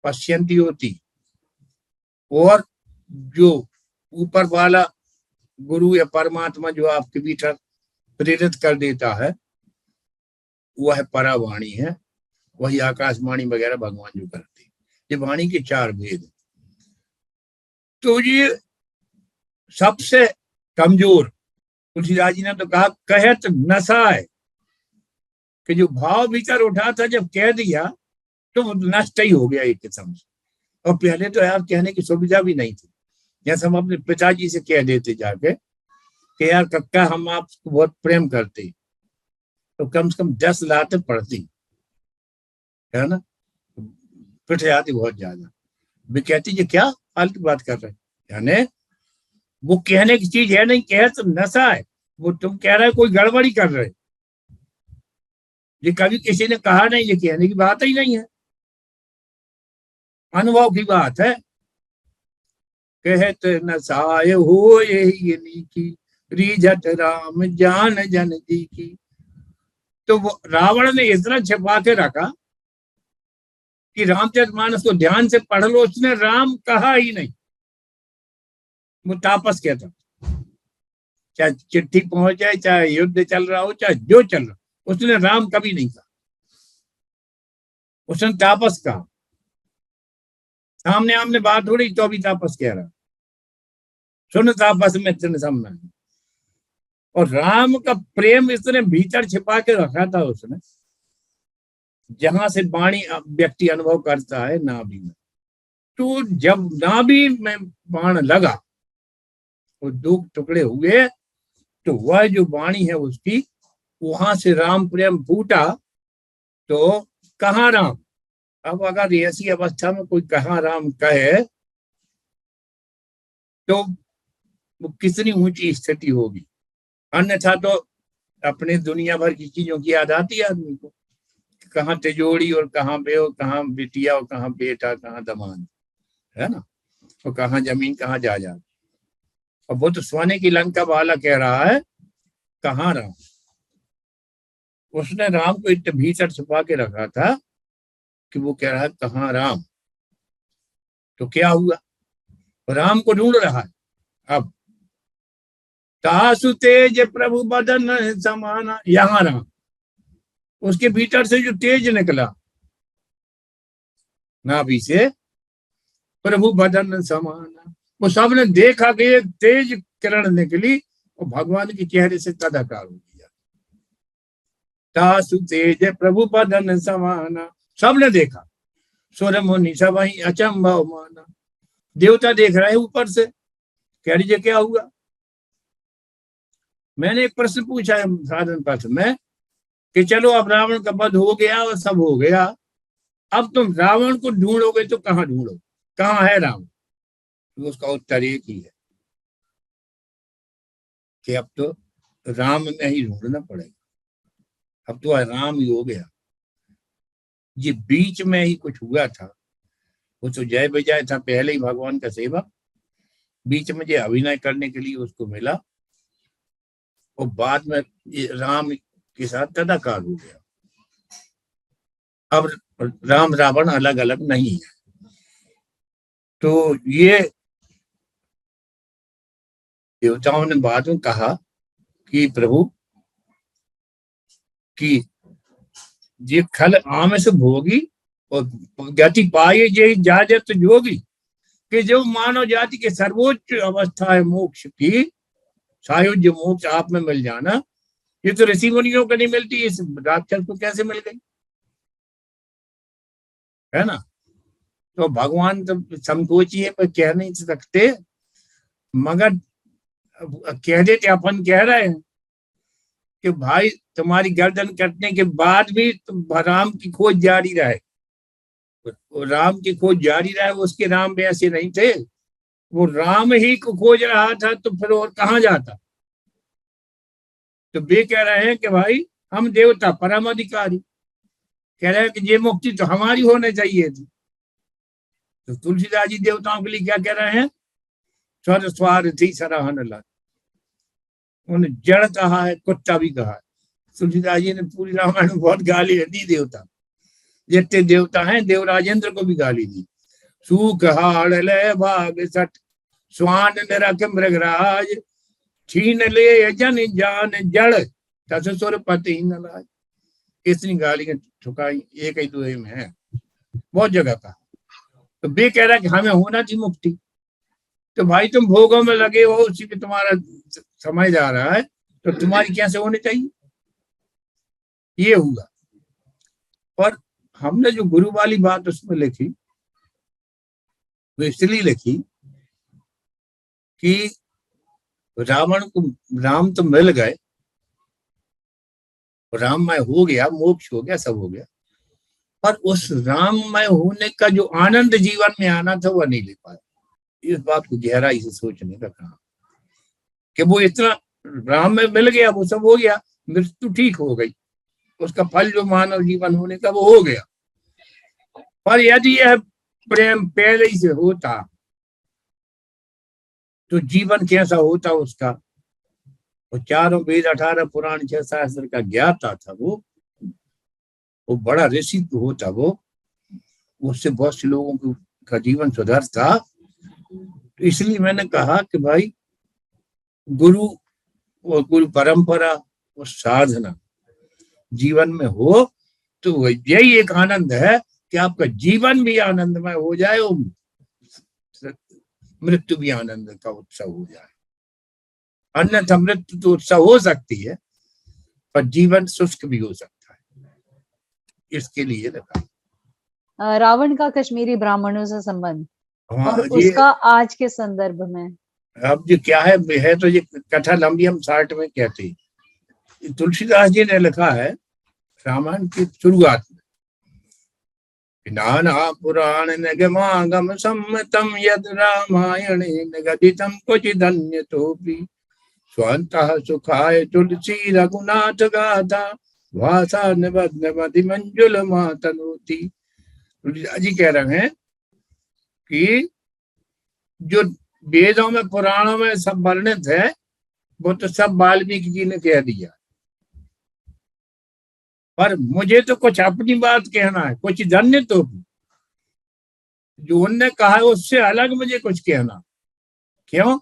पश्यंती होती, और जो ऊपर वाला गुरु या परमात्मा जो आपके भीतर प्रेरित कर देता है वह परावाणी है, वही आकाशवाणी वगैरह भगवान जो करते हैं। ये वाणी के 4 भेद। तो ये सबसे कमजोर, तुलसीदास जी ने तो कहा कहत नसाए, कि जो भाव भीतर उठा था जब कह दिया तो वो नष्ट ही हो गया एक किस्म से। और पहले तो यार कहने की सुविधा भी नहीं थी, जैसे हम अपने पिताजी से कह देते जाके कि यार कक्का हम आपको बहुत प्रेम करते, तो कम से कम 10 लाते पड़ती, है ना, पिट जाती बहुत ज्यादा। वे कहती ये क्या फालतू बात कर रहे, यानी वो कहने की चीज है नहीं, कह तो नशा है, वो तुम कह रहे हो कोई गड़बड़ी कर रहे, ये कभी किसी ने कहा नहीं, ये कहने की बात ही नहीं है, अनुभव की बात है। कहत नसाय हो यही की रीझट राम जान जन जी की। तो वो रावण ने इतना छिपा के रखा कि रामचरितमानस को ध्यान से पढ़ लो, उसने राम कहा ही नहीं। वो तापस कहता, चाहे चिट्ठी पहुंच जाए, चाहे युद्ध चल रहा हो, चाहे जो चल रहा, उसने राम कभी नहीं कहा, उसने तापस कहा। सामने आमने बात हो रही तो भी तापस कह रहा, सुन तापस में तिन समना। और राम का प्रेम इसने भीतर छिपा के रखा था उसने, जहां से वाणी व्यक्ति अनुभव करता है नाभि में। तो जब नाभि में बाण लगा, वो 2 टुकड़े हुए, तो वह जो वाणी है उसकी, वहां से राम प्रेम फूटा। तो कहाँ राम, अब अगर ऐसी अवस्था में कोई कहाँ राम कहे तो वो कितनी ऊंची स्थिति होगी। अन्यथा तो अपने दुनिया भर की चीजों की याद आती है आदमी को, कहाँ तिजोड़ी और कहाँ बेओ, कहाँ बिटिया और कहाँ बेटा, कहाँ दमाद, है ना, और कहाँ जमीन, कहाँ जायदाद। और वो तो सोने की लंका वाला कह रहा है कहाँ राम। उसने राम को इतने भीतर छुपा के रखा था कि वो कह रहा है कहाँ राम। तो क्या हुआ, राम को ढूंढ रहा है। अब तासु तेज प्रभु बदन समाना, यहां राम, उसके भीतर से जो तेज निकला नाभि से, प्रभु बदन समाना, वो सबने देखा कि एक तेज किरण निकली और भगवान के चेहरे से तदाकार हो गया। तासु तेज प्रभु बदन समाना, सबने देखा, सुर मुनि सब ही अचंभव माना। देवता देख रहे हैं ऊपर से, कह लीजिए क्या हुआ। मैंने एक प्रश्न पूछा है साधन पथ में कि चलो अब रावण का वध हो गया और सब हो गया, अब तुम रावण को ढूंढोगे तो कहाँ ढूंढो, कहाँ है राम। तो उसका उत्तर एक ही है कि अब तो राम में ही ढूंढना पड़ेगा, अब तो राम ही हो गया। ये बीच में ही कुछ हुआ था, वो तो जय बजाय था पहले ही भगवान का सेवक, बीच में जो अभिनय करने के लिए उसको मिला, और बाद में राम के साथ तदाकार हो गया। अब राम रावण अलग अलग नहीं है। तो ये देवताओं ने बाद में कहा कि प्रभु कि ये खल आम से भोगी और गति पाए जे जाजत जोगी, कि जो मानव जाति के सर्वोच्च अवस्था है मोक्ष की, सायुज्य मोक्ष आप में मिल जाना, ये तो ऋषि मुनियों को नहीं मिलती, इस राक्षस को कैसे मिल गई, है ना। तो भगवान तो संकोची है, पर कह नहीं सकते, मगर कह देते अपन कह रहे हैं कि भाई तुम्हारी गर्दन कटने के बाद भी तुम राम की खोज जारी रहे, राम की खोज जारी रहे। उसके राम भी ऐसे नहीं थे, वो राम ही को खोज रहा था, तो फिर और कहाँ जाता। तो वे कह रहे हैं कि भाई हम देवता परम अधिकारी, कह रहे हैं कि ये मुक्ति तो हमारी होने चाहिए थी। तो तुलसीदास जी देवताओं के लिए क्या कह रहे हैं? स्वर स्वार्थी सराहन ला। उन्हें जड़ कहा है, कुत्ता भी कहा है। तुलसीदास जी ने पूरी रामायण में बहुत गाली दी देवता, जितने देवता हैं देवराजेंद्र को भी गाली दी। सूख हाड़ ले भाग सट स्वान निरख मृगराज, छीन ले जन जान जड़ तस सुर पति न लाज। इतनी गालियां ठुकाई, एक ही दो में है, बहुत जगह का। तो वे कह रहा कि हमें होना थी मुक्ति। तो भाई तुम भोगों में लगे हो, उसी में तुम्हारा समय जा रहा है, तो तुम्हारी कैसे होनी चाहिए? ये हुआ। और हमने जो गुरु वाली बात उसमें लिखी, वो इसलिए लिखी कि रावण को राम तो मिल गए, राममय हो गया, मोक्ष हो गया, सब हो गया, पर उस राममय होने का जो आनंद जीवन में आना था वह नहीं ले पाया। इस बात को गहराई से सोचने का काम कि वो इतना राम में मिल गया, वो सब हो गया, मृत्यु ठीक हो गई, उसका फल जो मानव जीवन होने का वो हो गया। पर यदि यह प्रेम पहले ही से होता तो जीवन कैसा होता उसका? वो चारों वेद 18 पुराण 6 शास्त्र का ज्ञाता था, वो बड़ा ऋषि होता, वो उससे बहुत से लोगों का जीवन सुधरता। तो इसलिए मैंने कहा कि भाई गुरु और गुरु परंपरा और साधना जीवन में हो तो यही एक आनंद है कि आपका जीवन भी आनंदमय हो जाए और मृत्यु भी आनंद का उत्सव हो जाए। अन्यथा मृत्यु तो उत्सव हो सकती है, पर जीवन शुष्क भी हो सकता है। इसके लिए लगा रावण का कश्मीरी ब्राह्मणों से संबंध और ये उसका आज के संदर्भ में अब जो क्या है तो ये कथा लंबी हम 60 में कहते हैं। तुलसीदास जी ने लिखा है रामायण की शुरुआत में, नाना पुराण निगमागम सम्मतम यद रामायण निगदितम क्वचिदन्यतोपि स्वन्तः सुखाय तुलसी रघुनाथ गाथा भाषा निबद्ध मति मंजुल मातनोति। तुलसीदास जी कह रहे हैं कि जो वेदों में पुराणों में सब वर्णित है वो तो सब वाल्मीकि जी ने कह दिया, पर मुझे तो कुछ अपनी बात कहना है, कुछ धन्य तो जो उनने कहा है उससे अलग मुझे कुछ कहना। क्यों?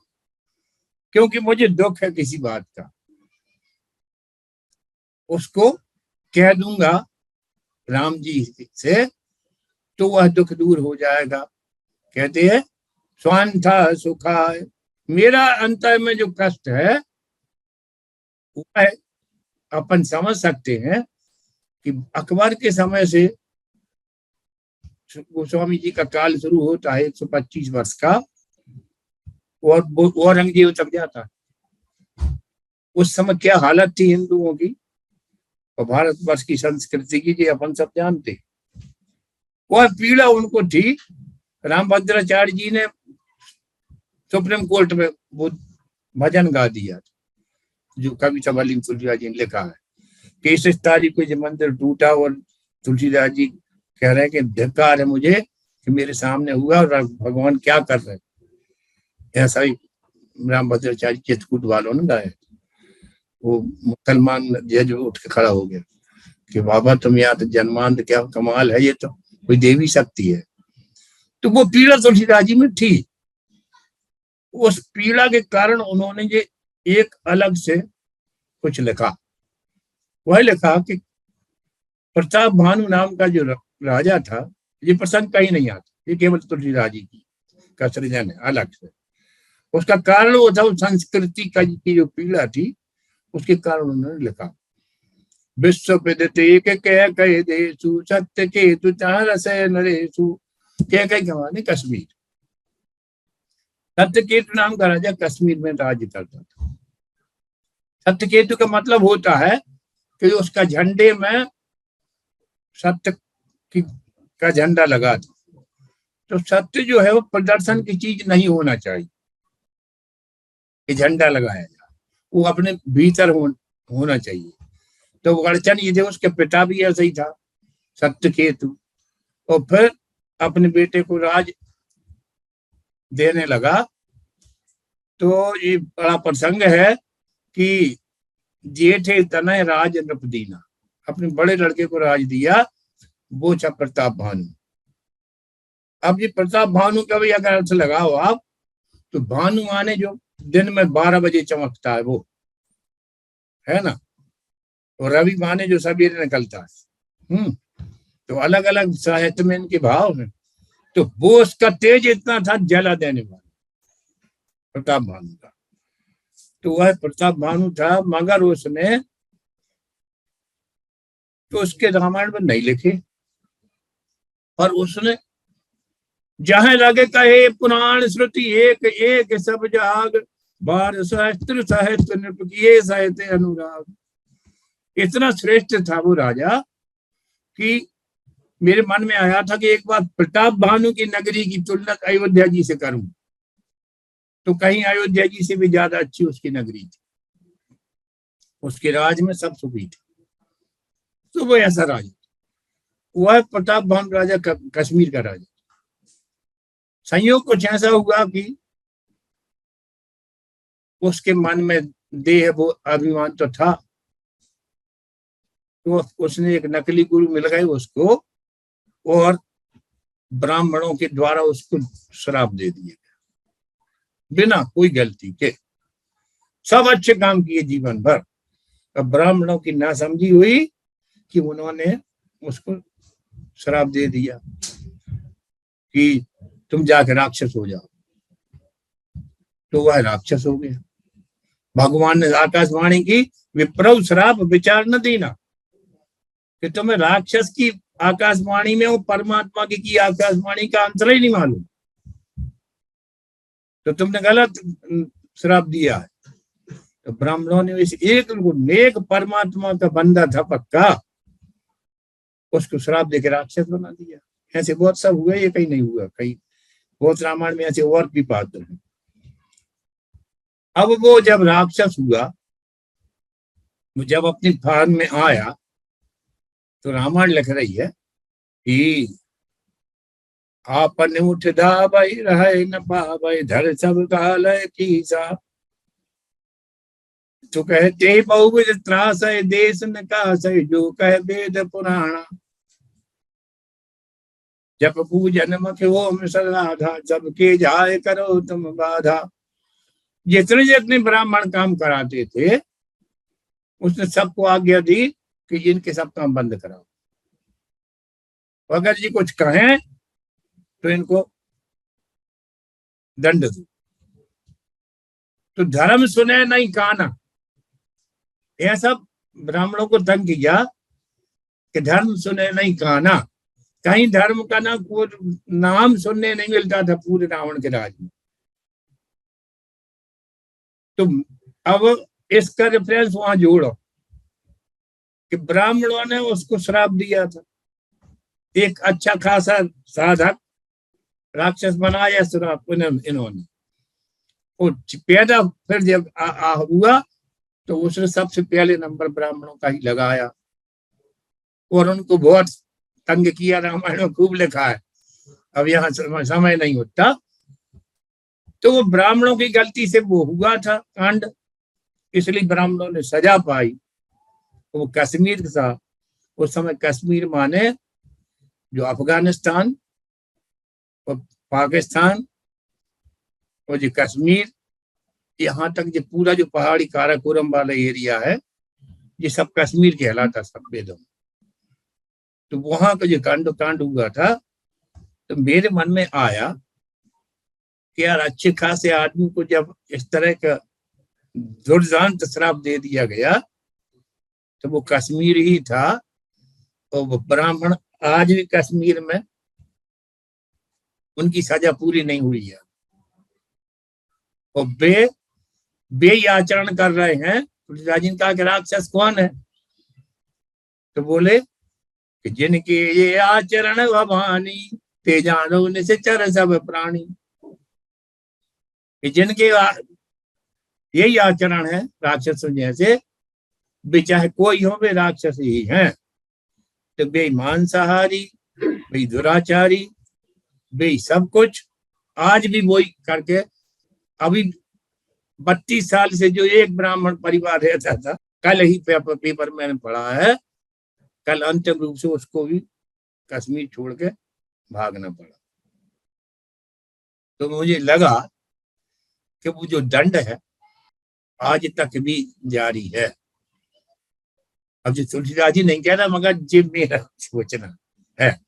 क्योंकि मुझे दुख है किसी बात का, उसको कह दूंगा राम जी से तो वह दुख दूर हो जाएगा। कहते हैं स्वांथा सुखाय, मेरा अंतर में जो कष्ट है वह अपन समझ सकते हैं कि अकबर के समय से गोस्वामी जी का काल शुरू होता है 125 वर्ष का, और औरंगजेब तक जाता है। उस समय क्या हालत थी हिंदुओं की और भारतवर्ष की संस्कृति की, जी अपन सब जानते। वह पीड़ा उनको थी। रामभद्राचार्य जी ने सुप्रीम कोर्ट में वो भजन गा दिया जो कवि सवाली तुलसीदास जी ने लिखा है कि इस तारीख को जो मंदिर टूटा, और तुलसीदास जी कह रहे हैं कि धिक्कार है मुझे कि मेरे सामने हुआ और भगवान क्या कर रहे हैं। ऐसा ही रामभद्राचार्य चित्रकूट वालों ने गाया। वो मुसलमान जज उठ के खड़ा हो गया कि बाबा तुम यहाँ तो जन्मांत, क्या कमाल है, ये तो कोई देवी शक्ति है। तो वो पीड़ा तुलसीदास जी में थी। उस पीड़ा के कारण उन्होंने ये एक अलग से कुछ लिखा। वह लिखा कि प्रताप भानु नाम का जो राजा था, ये प्रसंग कहीं नहीं आता, ये केवल तुलसीदास जी का सृजन है अलग से। उसका कारण वो था संस्कृति का की जो पीड़ा थी, उसके कारण उन्होंने लिखा विश्व विदित एक कह देशु सत्य के तु चारस नरेशु। कह के माने कश्मीर। सत्यकेतु नाम का राजा कश्मीर में राज्य करता था। सत्यकेतु का मतलब होता है कि उसका झंडे में सत्य का झंडा लगा था। तो सत्य जो है वो प्रदर्शन की चीज नहीं होना चाहिए कि झंडा लगाया जाए, वो अपने भीतर होना चाहिए। तो अड़चन ये थे, उसके पिता भी ऐसे ही था, सत्यकेतु। और फिर अपने बेटे को राज देने लगा। तो ये बड़ा प्रसंग है कि जेठे तनय राज नृपदीना, अपने बड़े लड़के को राज दिया, वो था प्रताप भानु। अब ये प्रताप भानु का भी अगर अर्थ लगाओ आप, तो भानु माने जो दिन में 12 बजे चमकता है वो, है ना, और रवि माने जो सवेरे निकलता है। तो अलग अलग साहित्य में इनके भाव हैं। तो वो उसका तेज इतना था, जला देने वाला प्रताप भानु का। तो वह प्रताप भानु था, मगर उसने तो उसके रामायण में नहीं लिखे, और उसने जहां लगे कहे पुराण श्रुति एक एक सब जाग, बार सहस्त्र साहित्य नृप किए साहित्य अनुराग। इतना श्रेष्ठ था वो राजा कि मेरे मन में आया था कि एक बार प्रताप भानु की नगरी की तुलना अयोध्या जी से करूं, तो कहीं अयोध्या जी से भी ज्यादा अच्छी उसकी नगरी थी, उसके राज में सब सुखी थी। तो वो ऐसा राजा, वह प्रताप भानु राजा कश्मीर का राजा। संयोग कुछ ऐसा हुआ कि उसके मन में देह वो अभिमान तो था, तो उसने एक नकली गुरु मिल गए उसको, और ब्राह्मणों के द्वारा उसको श्राप दे दिया गया, बिना कोई गलती के। सब अच्छे काम किए जीवन भर, अब ब्राह्मणों की नासमझी हुई कि उन्होंने उसको श्राप दे दिया कि तुम जाकर राक्षस हो जाओ। तो वह राक्षस हो गया। भगवान ने आकाशवाणी की, विप्रव श्राप विचार न देना, कि तुम्हें राक्षस की आकाशवाणी में वो परमात्मा की आकाशवाणी का अंतर ही नहीं मालूम, तो तुमने गलत श्राप दिया है। तो ब्राह्मणों ने इस एक नेक परमात्मा का बंदा था पक्का, उसको श्राप देकर राक्षस बना दिया। ऐसे बहुत सब हुए, ये कहीं नहीं हुआ, कहीं बहुत रामायण में ऐसे और भी पात्र हैं। अब वो जब राक्षस हुआ, वो जब अपनी फार्म में आया, तो रामायण लिख रही है कि आपन उठ दाबई रहे न पावै, धर सब कालय कीसा। तो कहते बहुविध त्रास है देश न कासै, जो कह वेद पुराणा। जब पूजन मख ओम सदाधा, सबके जाय करो तुम बाधा। जितने जितने ब्राह्मण काम कराते थे, उसने सबको आज्ञा दी कि इनके सब काम बंद कराओ, अगर जी कुछ कहें तो इनको दंड दो। तो धर्म सुने नहीं काना, यह सब ब्राह्मणों को तंग किया कि धर्म सुने नहीं काना। कहीं धर्म का ना कोई नाम सुनने नहीं मिलता था पूरे रावण के राज में। तो अब इसका रेफरेंस वहां जोड़ो कि ब्राह्मणों ने उसको श्राप दिया था, एक अच्छा खासा साधक राक्षस बनाया श्राप इन्होंने। और पैदा फिर जब हुआ, तो उसने सबसे पहले नंबर ब्राह्मणों का ही लगाया, और उनको बहुत तंग किया। रामायण में खूब लिखा है, अब यहाँ समय नहीं होता। तो वो ब्राह्मणों की गलती से वो हुआ था कांड, इसलिए ब्राह्मणों ने सजा पाई। वो कश्मीर था उस समय, कश्मीर माने जो अफगानिस्तान और पाकिस्तान और जो कश्मीर, यहाँ तक जो पूरा जो पहाड़ी काराकोरम वाला एरिया है, ये सब कश्मीर कहलाता सब वेदों। तो वहां का जो कांड हुआ था, तो मेरे मन में आया कि यार अच्छे खासे आदमी को जब इस तरह का दुर्दांत श्राप दे दिया गया, तो वो कश्मीर ही था। और वो ब्राह्मण आज भी कश्मीर में उनकी सजा पूरी नहीं हुई है, और वे आचरण कर रहे हैं। तुलसीदास कहा कि राक्षस कौन है, तो बोले कि जिनके ये आचरण भवानी, ते जानो निश्चर सब प्राणी। जिनके यही आचरण है राक्षसों जैसे, वे चाहे कोई हो, वे राक्षस ही हैं। तो वे मांसाहारी, वे दुराचारी, वे सब कुछ आज भी वही करके। अभी 32 साल से जो एक ब्राह्मण परिवार रहता था, कल ही पेपर मैंने पढ़ा है, कल अंतिम रूप से उसको भी कश्मीर छोड़ के भागना पड़ा। तो मुझे लगा कि वो जो दंड है आज तक भी जारी है। अब जो तुलसीदास जी नहीं कह रहा, मगर ये मेरा सोचना है,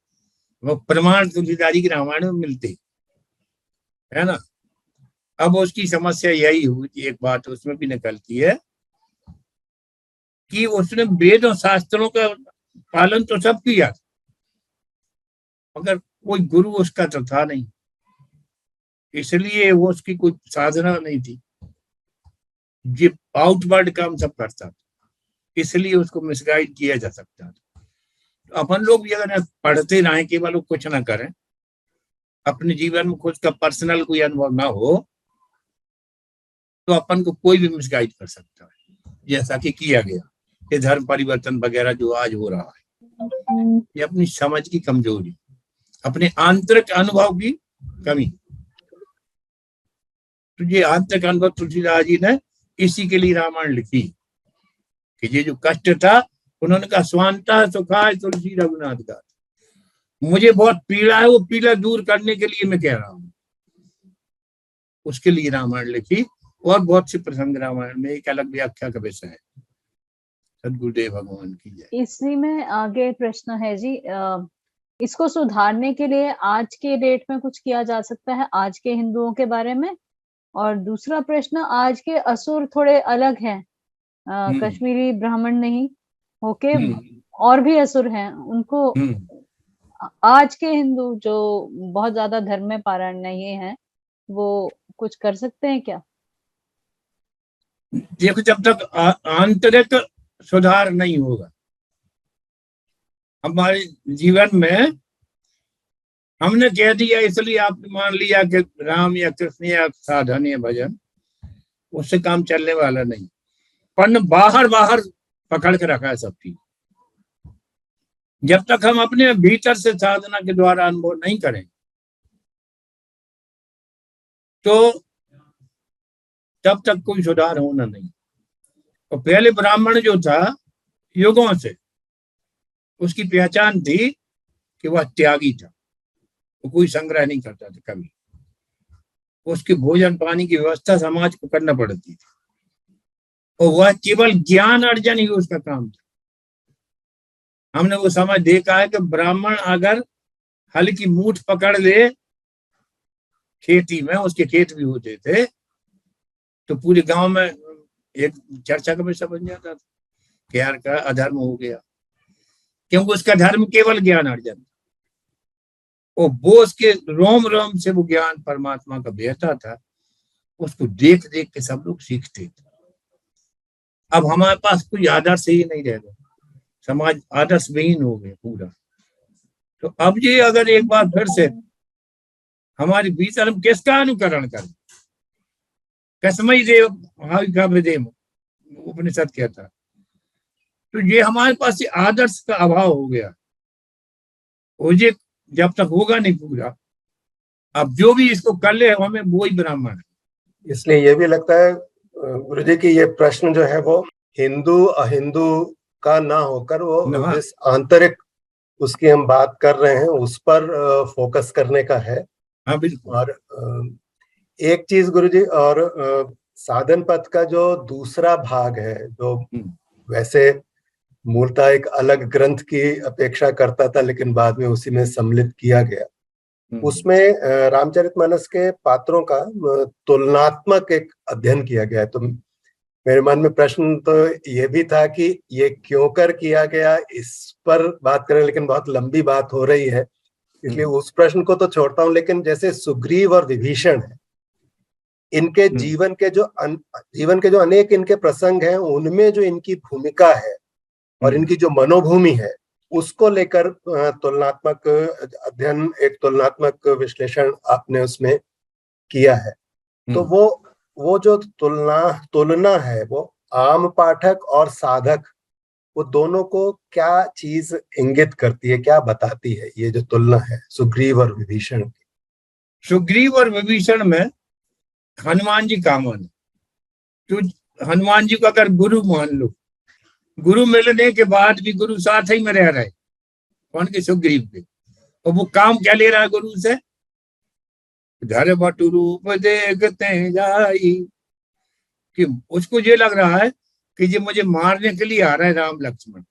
वो प्रमाण तुलसीदास जी के रामायण में मिलते है ना। अब उसकी समस्या यही हुई, एक बात उसमें भी निकलती है कि उसने वेद और शास्त्रों का पालन तो सब किया, मगर कोई गुरु उसका तो था नहीं, इसलिए वो उसकी कोई साधना नहीं थी। ये आउटवर्ड काम सब करता था, इसलिए उसको मिसगाइड किया जा सकता था। तो अपन लोग भी अगर पढ़ते रहे, केवल कुछ ना करें, अपने जीवन में खुद का पर्सनल कोई अनुभव ना हो, तो अपन को कोई भी मिसगाइड कर सकता है, जैसा कि किया गया ये धर्म परिवर्तन वगैरह जो आज हो रहा है। ये अपनी समझ की कमजोरी, अपने आंतरिक अनुभव की कमी। तो ये आंतरिक अनुभव तुलसीदास जी ने इसी के लिए रामायण लिखी कि ये जो कष्ट था, उन्होंने कहा स्वांता सुखाय तुलसी रघुनाथ का, मुझे बहुत पीड़ा है, वो पीड़ा दूर करने के लिए मैं कह रहा हूँ, उसके लिए रामायण लिखी। और बहुत से प्रसंग रामायण में एक अलग व्याख्या का विषय है। सदगुरुदेव भगवान की जय। इसी में आगे प्रश्न है जी, इसको सुधारने के लिए आज के डेट में कुछ किया जा सकता है आज के हिंदुओं के बारे में? और दूसरा प्रश्न, आज के असुर थोड़े अलग हैं, कश्मीरी ब्राह्मण नहीं होके और भी असुर हैं, उनको आज के हिंदू जो बहुत ज्यादा धर्म में पारण नहीं है, वो कुछ कर सकते हैं क्या? देखो, जब तक आंतरिक सुधार नहीं होगा हमारे जीवन में, हमने कह दिया इसलिए आपने मान लिया कि राम या कृष्ण या साधन या भजन, उससे काम चलने वाला नहीं। पर बाहर बाहर पकड़ के रखा है सब चीज। जब तक हम अपने भीतर से साधना के द्वारा अनुभव नहीं करें, तो तब तक कोई सुधार होना नहीं। और पहले ब्राह्मण जो था, युगों से उसकी पहचान थी कि वह त्यागी था, वो कोई संग्रह नहीं करता था कभी। उसके भोजन पानी की व्यवस्था समाज को करना पड़ती थी, और वह केवल ज्ञान अर्जन ही उसका काम था। हमने वो समय देखा है कि ब्राह्मण अगर हल्की मूठ पकड़ ले खेती में, उसके खेत भी होते थे, तो पूरे गांव में एक चर्चा का विषय बन जाता था कि यार का अधर्म हो गया, क्योंकि उसका धर्म केवल ज्ञान अर्जन। और वो उसके रोम रोम से वो ज्ञान परमात्मा का बेहता था, उसको देख देख के सब लोग सीखते थे। अब हमारे पास कोई आदर्श ही नहीं रह गया, समाज आदर्श विहीन हो गया पूरा। तो अब ये अगर एक बार फिर से हमारे भीतर हम किसका अनुकरण करें, कसमई देव देव उपनिषद कहता, तो ये हमारे पास ये आदर्श का अभाव हो गया। और ये जब तक होगा नहीं पूरा, अब जो भी इसको कर ले हमें वो ही ब्राह्मण है। इसलिए ये भी लगता है गुरु जी की ये प्रश्न जो है वो हिंदू अहिंदू का ना होकर वो जिस आंतरिक उसकी हम बात कर रहे हैं उस पर फोकस करने का है। हाँ बिल्कुल। और एक चीज गुरु जी, और साधन पथ का जो दूसरा भाग है, जो वैसे मूलतः एक अलग ग्रंथ की अपेक्षा करता था लेकिन बाद में उसी में सम्मिलित किया गया, उसमें रामचरितमानस के पात्रों का तुलनात्मक एक अध्ययन किया गया है। तो मेरे मन में प्रश्न तो ये भी था कि ये क्यों कर किया गया, इस पर बात करें, लेकिन बहुत लंबी बात हो रही है, इसलिए उस प्रश्न को तो छोड़ता हूं। लेकिन जैसे सुग्रीव और विभीषण है, इनके जीवन के जो अनेक इनके प्रसंग हैं, उनमें जो इनकी भूमिका है और इनकी जो मनोभूमि है, उसको लेकर तुलनात्मक अध्ययन, एक तुलनात्मक विश्लेषण आपने उसमें किया है। तो वो जो तुलना है, वो आम पाठक और साधक, वो दोनों को क्या चीज इंगित करती है, क्या बताती है ये जो तुलना है सुग्रीव और विभीषण की? सुग्रीव और विभीषण में हनुमान जी कॉमन है। तो हनुमान जी को अगर गुरु मान लो, गुरु मिलने के बाद भी गुरु साथ ही में रह रहे, कौन के? सुग्रीव के। और वो काम क्या ले रहा है गुरु से? धर बटु रूप देखते जाई, कि उसको ये लग रहा है कि ये मुझे मारने के लिए आ रहा है राम लक्ष्मण,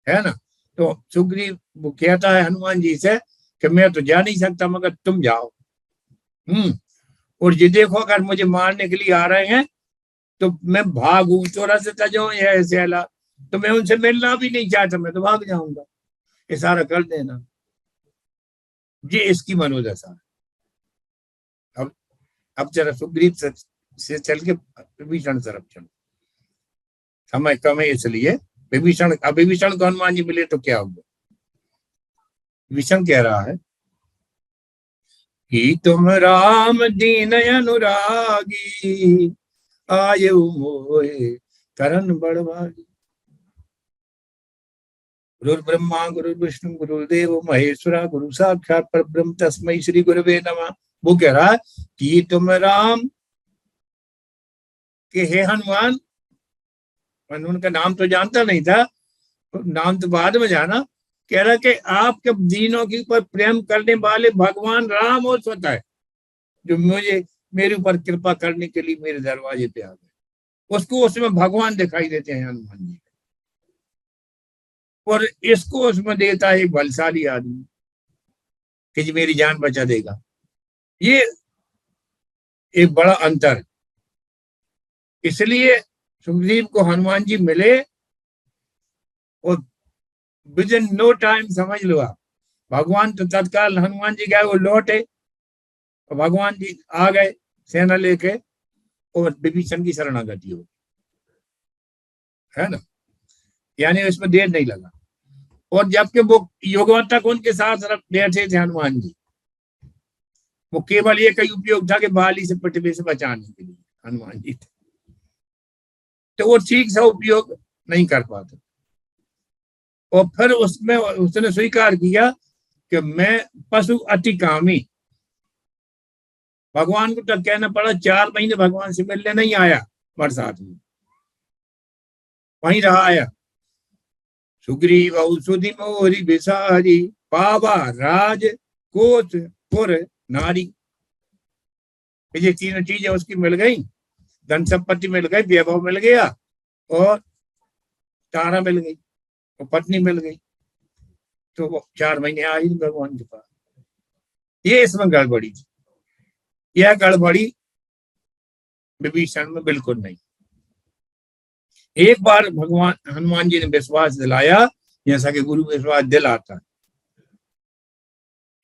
है ना। तो सुग्रीव वो कहता है हनुमान जी से कि मैं तो जा नहीं सकता, मगर तुम जाओ। और ये देखो, अगर मुझे मारने के लिए आ रहे हैं तो मैं भागू, चोरा से तजो ऐसे अला, तो मैं उनसे मिलना भी नहीं चाहता, मैं तो भाग जाऊंगा, इशारा कर देना। ये इसकी मनोदशा है। अब जरा सुग्रीव से चल के विभीषण तरफ चलो, समय कम है इसलिए। विभीषण को हनुमान जी मिले तो क्या होगा? विभीषण कह रहा है कि तुम राम दीन अनुरागी, आयु मोहे करन बड़भागी। गुरु ब्रह्मा गुरु विष्णु गुरुदेव महेश्वरा, गुरु साक्षात परब्रह्म तस्मै श्री गुरवे नमः। वो कह रहा है कि तुम राम के हे हनुमान, उनका नाम तो जानता नहीं था, नाम तो बाद में जाना। कह रहा कि आपके दीनों के ऊपर प्रेम करने वाले भगवान राम और स्वतः है, जो मुझे मेरे ऊपर कृपा करने के लिए मेरे दरवाजे पे आ गए। उसको उसमें भगवान दिखाई देते हैं हनुमान जी, और इसको उसमें देता है एक बलशाली आदमी कि जी मेरी जान बचा देगा। ये एक बड़ा अंतर। इसलिए सुग्रीव को हनुमान जी मिले और विद इन नो टाइम, समझ लो आप, भगवान तो तत्काल हनुमान जी गए, वो लौटे और भगवान जी आ गए सेना लेके, और विभीषण की शरणागति हो, है ना। यानी उसमें देर नहीं लगा। और जबकि वो योगवंतक उनके साथ बैठे थे हनुमान जी, वो केवल एक ही उपयोग था कि बाली से पटवे से बचाने के लिए हनुमान जी थे, तो वो ठीक सा उपयोग नहीं कर पाते। और फिर उसमें उसने स्वीकार किया कि मैं पशु अति कामी। भगवान को तो कहना पड़ा, 4 महीने भगवान से मिलने नहीं आया, बरसात में वहीं रहा आया। सुग्रीव औषधि मोरी बिसारी, पावा राज कोच पुर नारी। ये तीनों चीजें उसकी मिल गई, धन संपत्ति मिल गई, वैभव मिल गया, और तारा मिल गई, और पत्नी मिल गई। तो वो 4 महीने आई भगवान के पास। ये इसमें गड़बड़ी थी। यह गड़बड़ी विभीषण में बिल्कुल नहीं। एक बार भगवान हनुमान जी ने विश्वास दिलाया, जैसा कि गुरु विश्वास दिलाता है,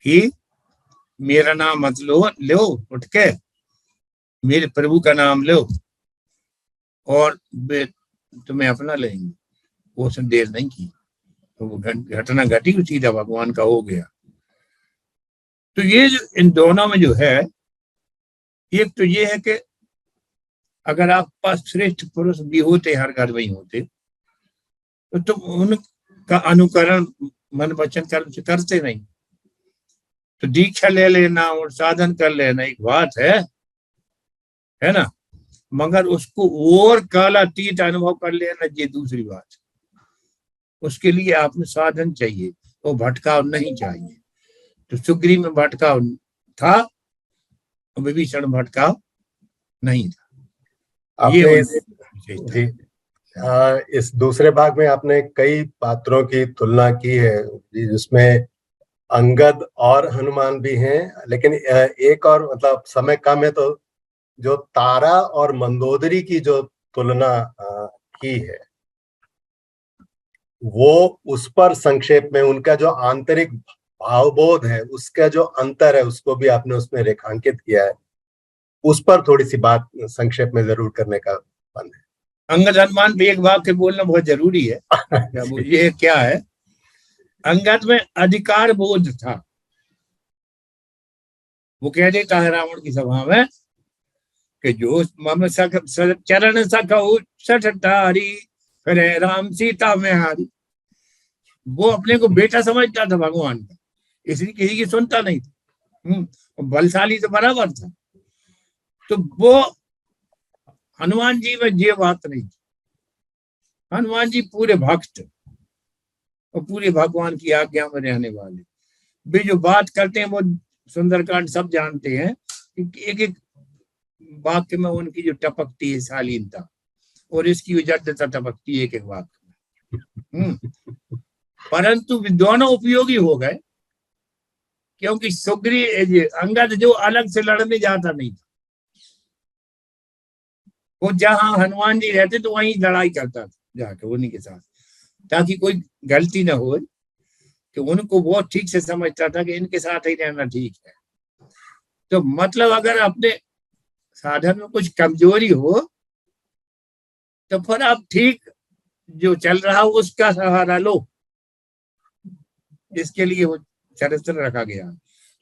कि मेरा नाम मत लो उठ के, मेरे प्रभु का नाम लो और वे तुम्हें अपना लेंगे। वो उसने देर नहीं की, तो वो घटना घटी, सीधा भगवान का हो गया। तो ये जो इन दोनों में जो है, एक तो ये है कि अगर आप पास श्रेष्ठ पुरुष भी होते, हर घर में ही होते, तो तुम उनका अनुकरण मन वचन कर्म से करते नहीं। तो दीक्षा ले लेना और साधन कर लेना एक बात है ना, मगर उसको और कालातीत अनुभव कर लेना ये दूसरी बात। उसके लिए आपने साधन चाहिए, वो भटकाव नहीं चाहिए। तो सुग्रीव में भटकाव था, विभीषण भटकाव नहीं था। आपने इस दूसरे भाग में आपने कई पात्रों की तुलना की है, जिसमें अंगद और हनुमान भी हैं, लेकिन एक और, मतलब समय कम है, तो जो तारा और मंदोदरी की जो तुलना की है, वो उस पर संक्षेप में उनका जो आंतरिक भावबोध है, उसका जो अंतर है, उसको भी आपने उसमें रेखांकित किया है। उस पर थोड़ी सी बात संक्षेप में जरूर करने का मन है। अंगद हनुमान भी एक वाक्य बोलना बहुत जरूरी है। ये क्या है? अंगद में अधिकार बोध था। वो कह देता है रावण की सभा में कि जो मम चरण सखऊ सठ तारी, फिर राम सीता में हारी। वो अपने को बेटा समझता था भगवान का, इसलिए किसी की सुनता नहीं था। बलशाली तो बराबर था। तो वो हनुमान जी में ये बात नहीं थी। हनुमान जी पूरे भक्त और पूरे भगवान की आज्ञा में रहने वाले। वे जो बात करते हैं वो सुंदरकांड सब जानते हैं कि एक एक वाक्य में उनकी जो टपकती है शालीनता, और इसकी उजड़ता टपकती है एक एक वाक्य में। परंतु दोनों उपयोगी हो गए, क्योंकि सुग्रीव अंगद जो अलग से लड़ने जाता नहीं था, वो जहां हनुमान जी रहते तो वहीं लड़ाई करता था जाकर उन्हीं के साथ, ताकि कोई गलती ना हो। कि उनको बहुत ठीक से समझता था कि इनके साथ ही रहना ठीक है। तो मतलब अगर अपने साधन में कुछ कमजोरी हो तो फिर आप ठीक जो चल रहा हो उसका सहारा लो। इसके लिए वो चरित्र रखा गया।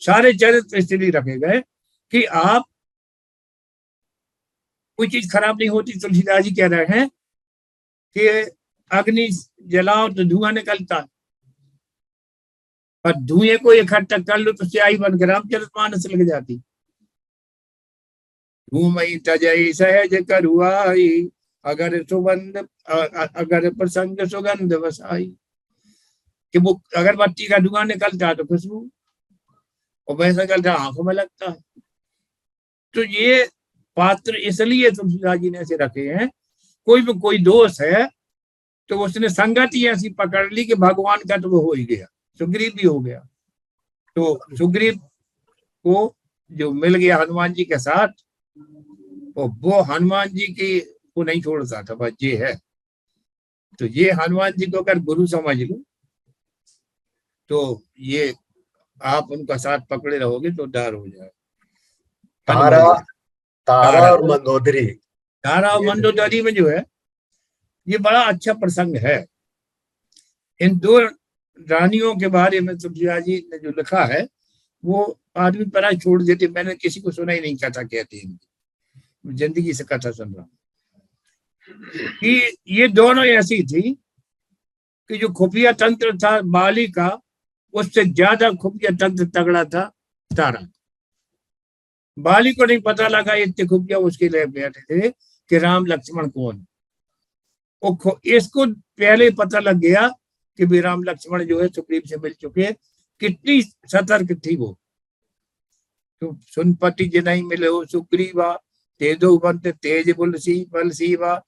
सारे चरित्र इसलिए रखे गए कि आप कोई चीज खराब नहीं होती। तुलसीदास जी कह रहे हैं कि अग्नि जलाओ तो धुआं निकलता, पर धुएं को इकट्ठा कर लो तो स्याही बनकर रामचरितमानस लग जाती। धूमई तजई सहज करुआई, अगर सुगंध अगर प्रसंग सुगंध बसाई। कि वो अगरबत्ती का धुआं निकलता है तो खुशबू, और वैसा निकलता आंखों में लगता है। तो ये पात्र इसलिए तुलसीदास जी ने ऐसे रखे हैं। कोई में कोई दोष है तो उसने संगत ही ऐसी पकड़ ली कि भगवान का तो वो हो ही गया, सुग्रीव भी हो गया। तो सुग्रीव को जो मिल गया हनुमान जी के साथ, तो वो हनुमान जी की को नहीं छोड़ता था, बस ये है। तो ये हनुमान जी को अगर गुरु समझ लो तो ये आप उनका साथ पकड़े रहोगे तो डर हो जाए। तारा और मंदोदरी। तारा और मंदोदरी में जो है ये बड़ा अच्छा प्रसंग है। इन दो रानियों के बारे में तुलसीदास जी ने जो लिखा है वो आदमी पढ़ाई छोड़ देते। मैंने किसी को सुना ही नहीं कथा कहते हैं, जिंदगी से कथा सुन रहा हूं कि ये दोनों ऐसी थी कि जो खुफिया तंत्र था बाली का, उससे ज्यादा खुफिया तंत्र तगड़ा था तारा। बाली को नहीं पता लगा इतने खुफिया उसके लिए बैठे थे कि राम लक्ष्मण कौन। इसको पहले पता लग गया कि भी राम लक्ष्मण जो है सुग्रीव से मिल चुके। कितनी सतर्क थी वो। तो सुनपति जी नहीं मिले हो सुग्रीवा, तेजो बंत तेज बुलसी बल सीवा,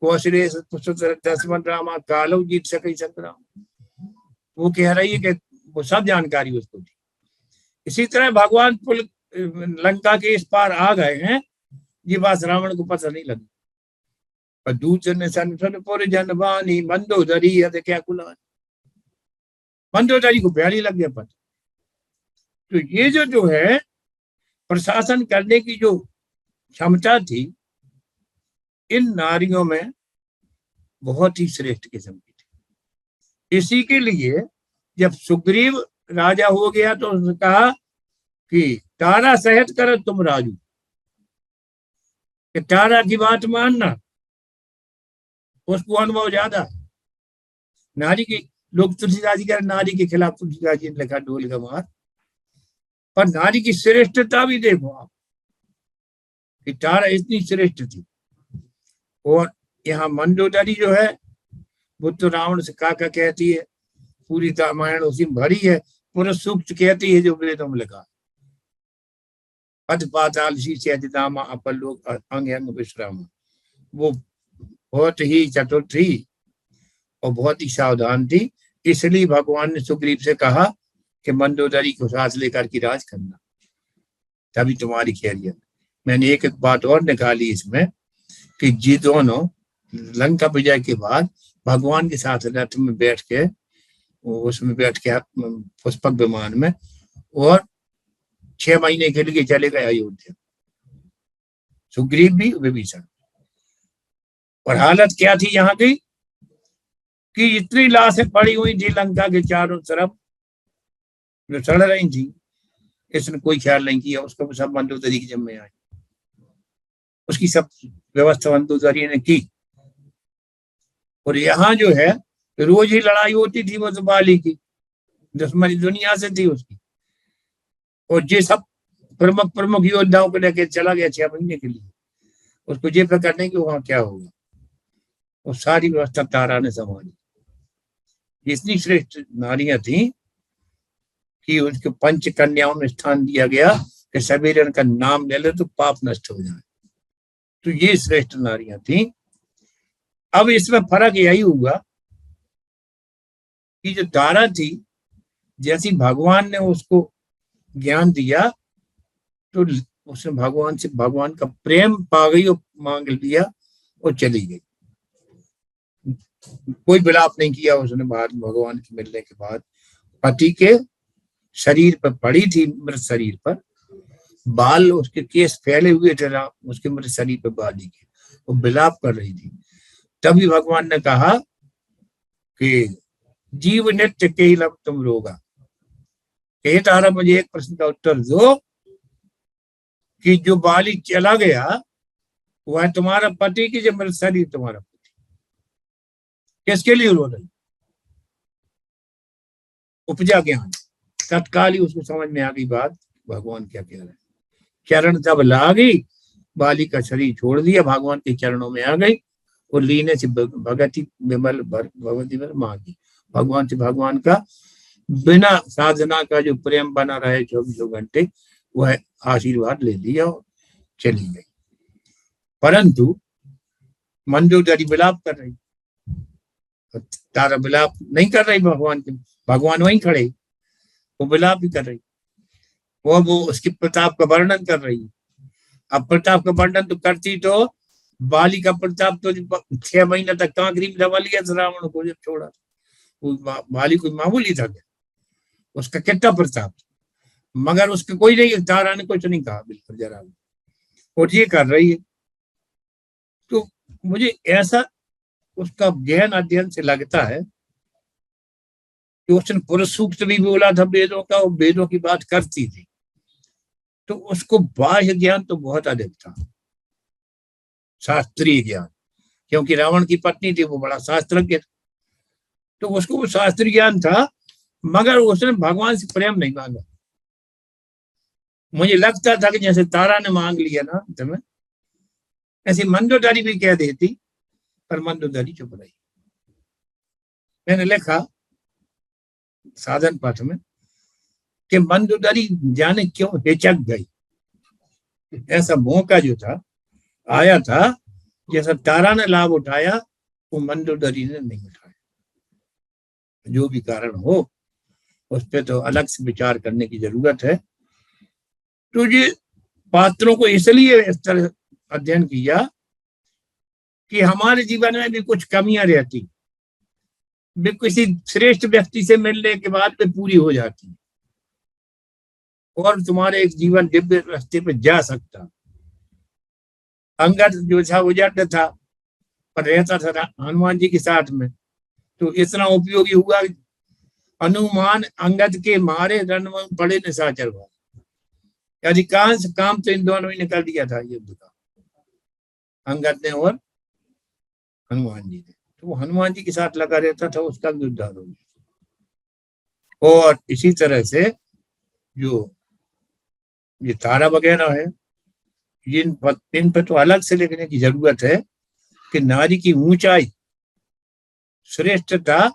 कौशले दसमन रामा कालो जीत सके संग्राम। वो कह रही है कि वो सब जानकारी उसको थी। इसी तरह भगवान पुल लंका के इस पार आ गए हैं, ये बात रावण को पता नहीं लगी। पर दूसरे सन जनवानी मंदोदरी क्या कुलानी, मंदोदरी को प्यारी लग गया पता। तो ये जो है प्रशासन करने की जो क्षमता थी इन नारियों में बहुत ही श्रेष्ठ किस्म की थी। इसी के लिए जब सुग्रीव राजा हो गया तो उसने कहा कि तारा सहत करो तुम राजू, कि तारा की बात मानना। उसको अनुभव ज्यादा है नारी की। लोग तुलसीदास जी कह नारी के खिलाफ तुलसीदास जी ने लिखा ढोल का मार, पर नारी की श्रेष्ठता भी देखो आप कि तारा इतनी श्रेष्ठ थी। और यहाँ मंदोदरी जो है वो तो रावण से काका कहती है, पूरी रामायण उसी में भरी है। पुरुष सूक्त कहती है जो वेदों में लिखा, पद पाताल शीश दामा अपन लोग अंग अंग विश्रामा। वो बहुत ही चतुर थी और बहुत ही सावधान थी। इसलिए भगवान ने सुग्रीव से कहा कि मंदोदरी को साथ लेकर की राज करना, तभी तुम्हारी खैरियत। मैंने एक एक बात और निकाली इसमें कि जी दोनों लंका विजय के बाद भगवान के साथ रथ में बैठ के, उसमें बैठ के पुष्पक विमान में, और 6 महीने के लिए चले गए अयोध्या, सुग्रीव भी विभीषण। और हालत क्या थी यहाँ की कि इतनी लाशें पड़ी हुई थी लंका के चारों तरफ जो सड़ रही थी। इसने कोई ख्याल नहीं किया, उसको सब मंदोदरी के जिम्मे आई। उसकी सब व्यवस्था मंदोदरी ने की। और यहाँ जो है रोज ही लड़ाई होती थी वो तो बाली की, दुश्मनी दुनिया से थी उसकी। और ये सब प्रमुख प्रमुख योद्धाओं को लेके चला गया 6 महीने के लिए, उसको ये पकड़ नहीं कि वहां क्या होगा। वो सारी व्यवस्था तारा ने संभाली। इतनी श्रेष्ठ नारियां थी कि उनके पंच कन्याओं में स्थान दिया गया कि सवेरे उनका नाम ले ले तो पाप नष्ट हो जाए। तो ये श्रेष्ठ नारियां थी। अब इसमें फर्क यही हुआ कि जो तारा थी, जैसी भगवान ने उसको ज्ञान दिया तो उसने भगवान का प्रेम पा गई और मांग लिया और चली गई। कोई विलाप नहीं किया उसने। बाद भगवान के मिलने के बाद पति के शरीर पर पड़ी थी, मृत शरीर पर बाल, उसके केस फैले हुए थे उसके मृत शरीर पर बाली के, वो विलाप कर रही थी। तभी भगवान ने कहा कि जीव नित्य के ही लब तुम रोगा। हे तारा, मुझे एक प्रश्न का उत्तर दो कि जो बाली चला गया वह तुम्हारा पति की, जो मृत शरीर तुम्हारा पति, किसके लिए रो रही? उपजा ज्ञान, तत्काल ही उसको समझ में आ गई बात, भगवान क्या कह रहे हैं। चरण तब ला गई, बाली का शरीर छोड़ दिया, भगवान के चरणों में आ गई और लीने से भगति विमल भगवती में मांगी। भगवान से भगवान का बिना साधना का जो प्रेम बना रहे 24 घंटे, वह आशीर्वाद ले लिया और चली गई। परंतु मंदोदरी विलाप कर रही, तारा विलाप नहीं कर रही भगवान के, भगवान वहीं खड़े, वो विलाप ही कर रही। वो उसके प्रताप का वर्णन कर रही। अब प्रताप का वर्णन तो करती तो बाली का प्रताप तो 6 महीने तक कांकरी में दबा लिया रावण को, जब छोड़ा बाली कोई मामूली था क्या? उसका कितना प्रताप, मगर उसके कोई नहीं, तारा ने कुछ नहीं कहा बिल्कुल जरा, और ये कर रही है। तो मुझे ऐसा उसका गहन अध्ययन से लगता है कि उसने पुरुष सूक्त भी बोला था वेदों का, और वेदों की बात करती थी, तो उसको बाह्य ज्ञान तो बहुत अधिक था, शास्त्रीय ज्ञान, क्योंकि रावण की पत्नी थी, वो बड़ा शास्त्रज्ञ, तो उसको वो शास्त्रीय ज्ञान था, मगर उसने भगवान से प्रेम नहीं मांगा। मुझे लगता था कि जैसे तारा ने मांग लिया ना तुम्हें, ऐसी मंदोदरी भी कह देती, पर मंदोदरी चुप रही। मैंने लिखा साधन पथ में कि मंदोदरी जाने क्यों हिचक गई। ऐसा मौका जो था आया था, जैसा तारा ने लाभ उठाया वो मंदोदरी ने नहीं उठाया। जो भी कारण हो उस पर तो अलग से विचार करने की जरूरत है। तो ये पात्रों को इसलिए इस तरह अध्ययन किया कि हमारे जीवन में भी कुछ कमियां रहती, वे किसी श्रेष्ठ व्यक्ति से मिलने के बाद वे पूरी हो जाती और तुम्हारे एक जीवन दिव्य रास्ते पे जा सकता। अंगद जो था उजड़ था, पर रहता था हनुमान जी के साथ में, तो इतना उपयोगी हुआ। हनुमान अंगद के मारे रण में पड़े निशाचर भाई, अधिकांश काम तो इन दोनों ही निकल दिया था युद्ध का, अंगद ने और हनुमान जी ने। तो वो हनुमान जी के साथ लगा रहता था, उसका भी उद्धार हो गया। और इसी तरह से जो ये तारा वगैरह है, इन पर तो अलग से लिखने की जरूरत है कि नारी की ऊंचाई, श्रेष्ठता,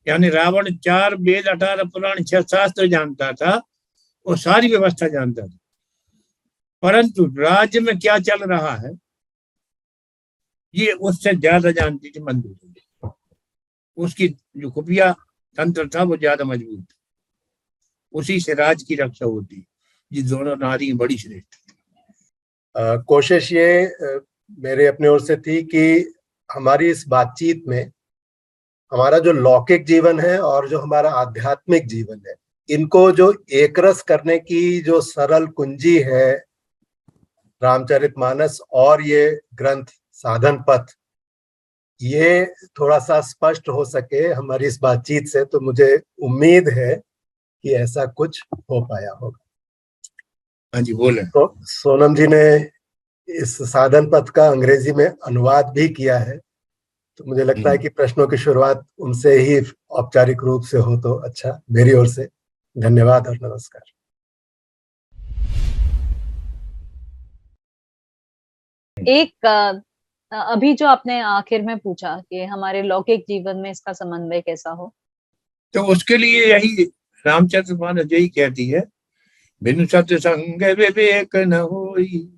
यानी रावण 4 वेद 18 पुराण 6 शास्त्र जानता था और सारी व्यवस्था जानता था, परंतु राज्य में क्या चल रहा है ये उससे ज्यादा जानती थी मंदोदरी। उसकी जो खुफिया तंत्र था वो ज्यादा मजबूत था, उसी से राज की रक्षा होती। ये दोनों नारी बड़ी श्रेष्ठ थी। कोशिश ये मेरे अपने ओर से थी कि हमारी इस बातचीत में हमारा जो लौकिक जीवन है और जो हमारा आध्यात्मिक जीवन है, इनको जो एकरस करने की जो सरल कुंजी है रामचरितमानस और ये ग्रंथ साधन पथ, ये थोड़ा सा स्पष्ट हो सके हमारी इस बातचीत से, तो मुझे उम्मीद है कि ऐसा कुछ हो पाया होगा। हाँ जी बोले। तो सोनम जी ने इस साधन पथ का अंग्रेजी में अनुवाद भी किया है, तो मुझे लगता है कि प्रश्नों की शुरुआत उनसे ही औपचारिक रूप से हो तो अच्छा। मेरी ओर से धन्यवाद और नमस्कार। एक अभी जो आपने आखिर में पूछा कि हमारे लौकिक जीवन में इसका समन्वय कैसा हो, तो उसके लिए यही रामचंद्र मानस यही कहती है, बिनु सत्संग विवेक न होई,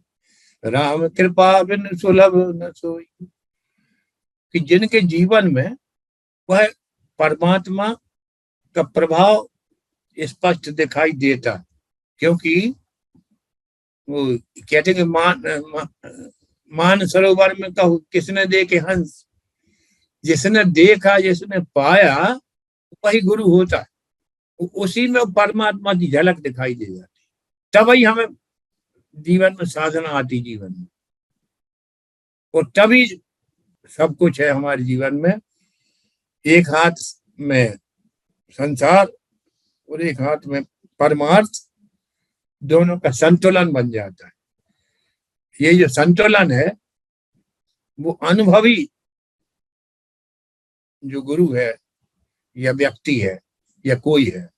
राम कृपा बिनु सुलभ न सोई। कि जिनके जीवन में वह परमात्मा का प्रभाव स्पष्ट दिखाई देता है, क्योंकि वो कहते कि मान सरोवर में कहूँ किसने देखे हंस, जिसने देखा जिसने पाया वही गुरु होता है। उसी में परमात्मा की झलक दिखाई दे जाती, तभी हमें जीवन में साधना आती जीवन में, और तभी सब कुछ है हमारे जीवन में। एक हाथ में संसार और एक हाथ में परमार्थ, दोनों का संतुलन बन जाता है। ये जो संतुलन है वो अनुभवी जो गुरु है या व्यक्ति है या कोई है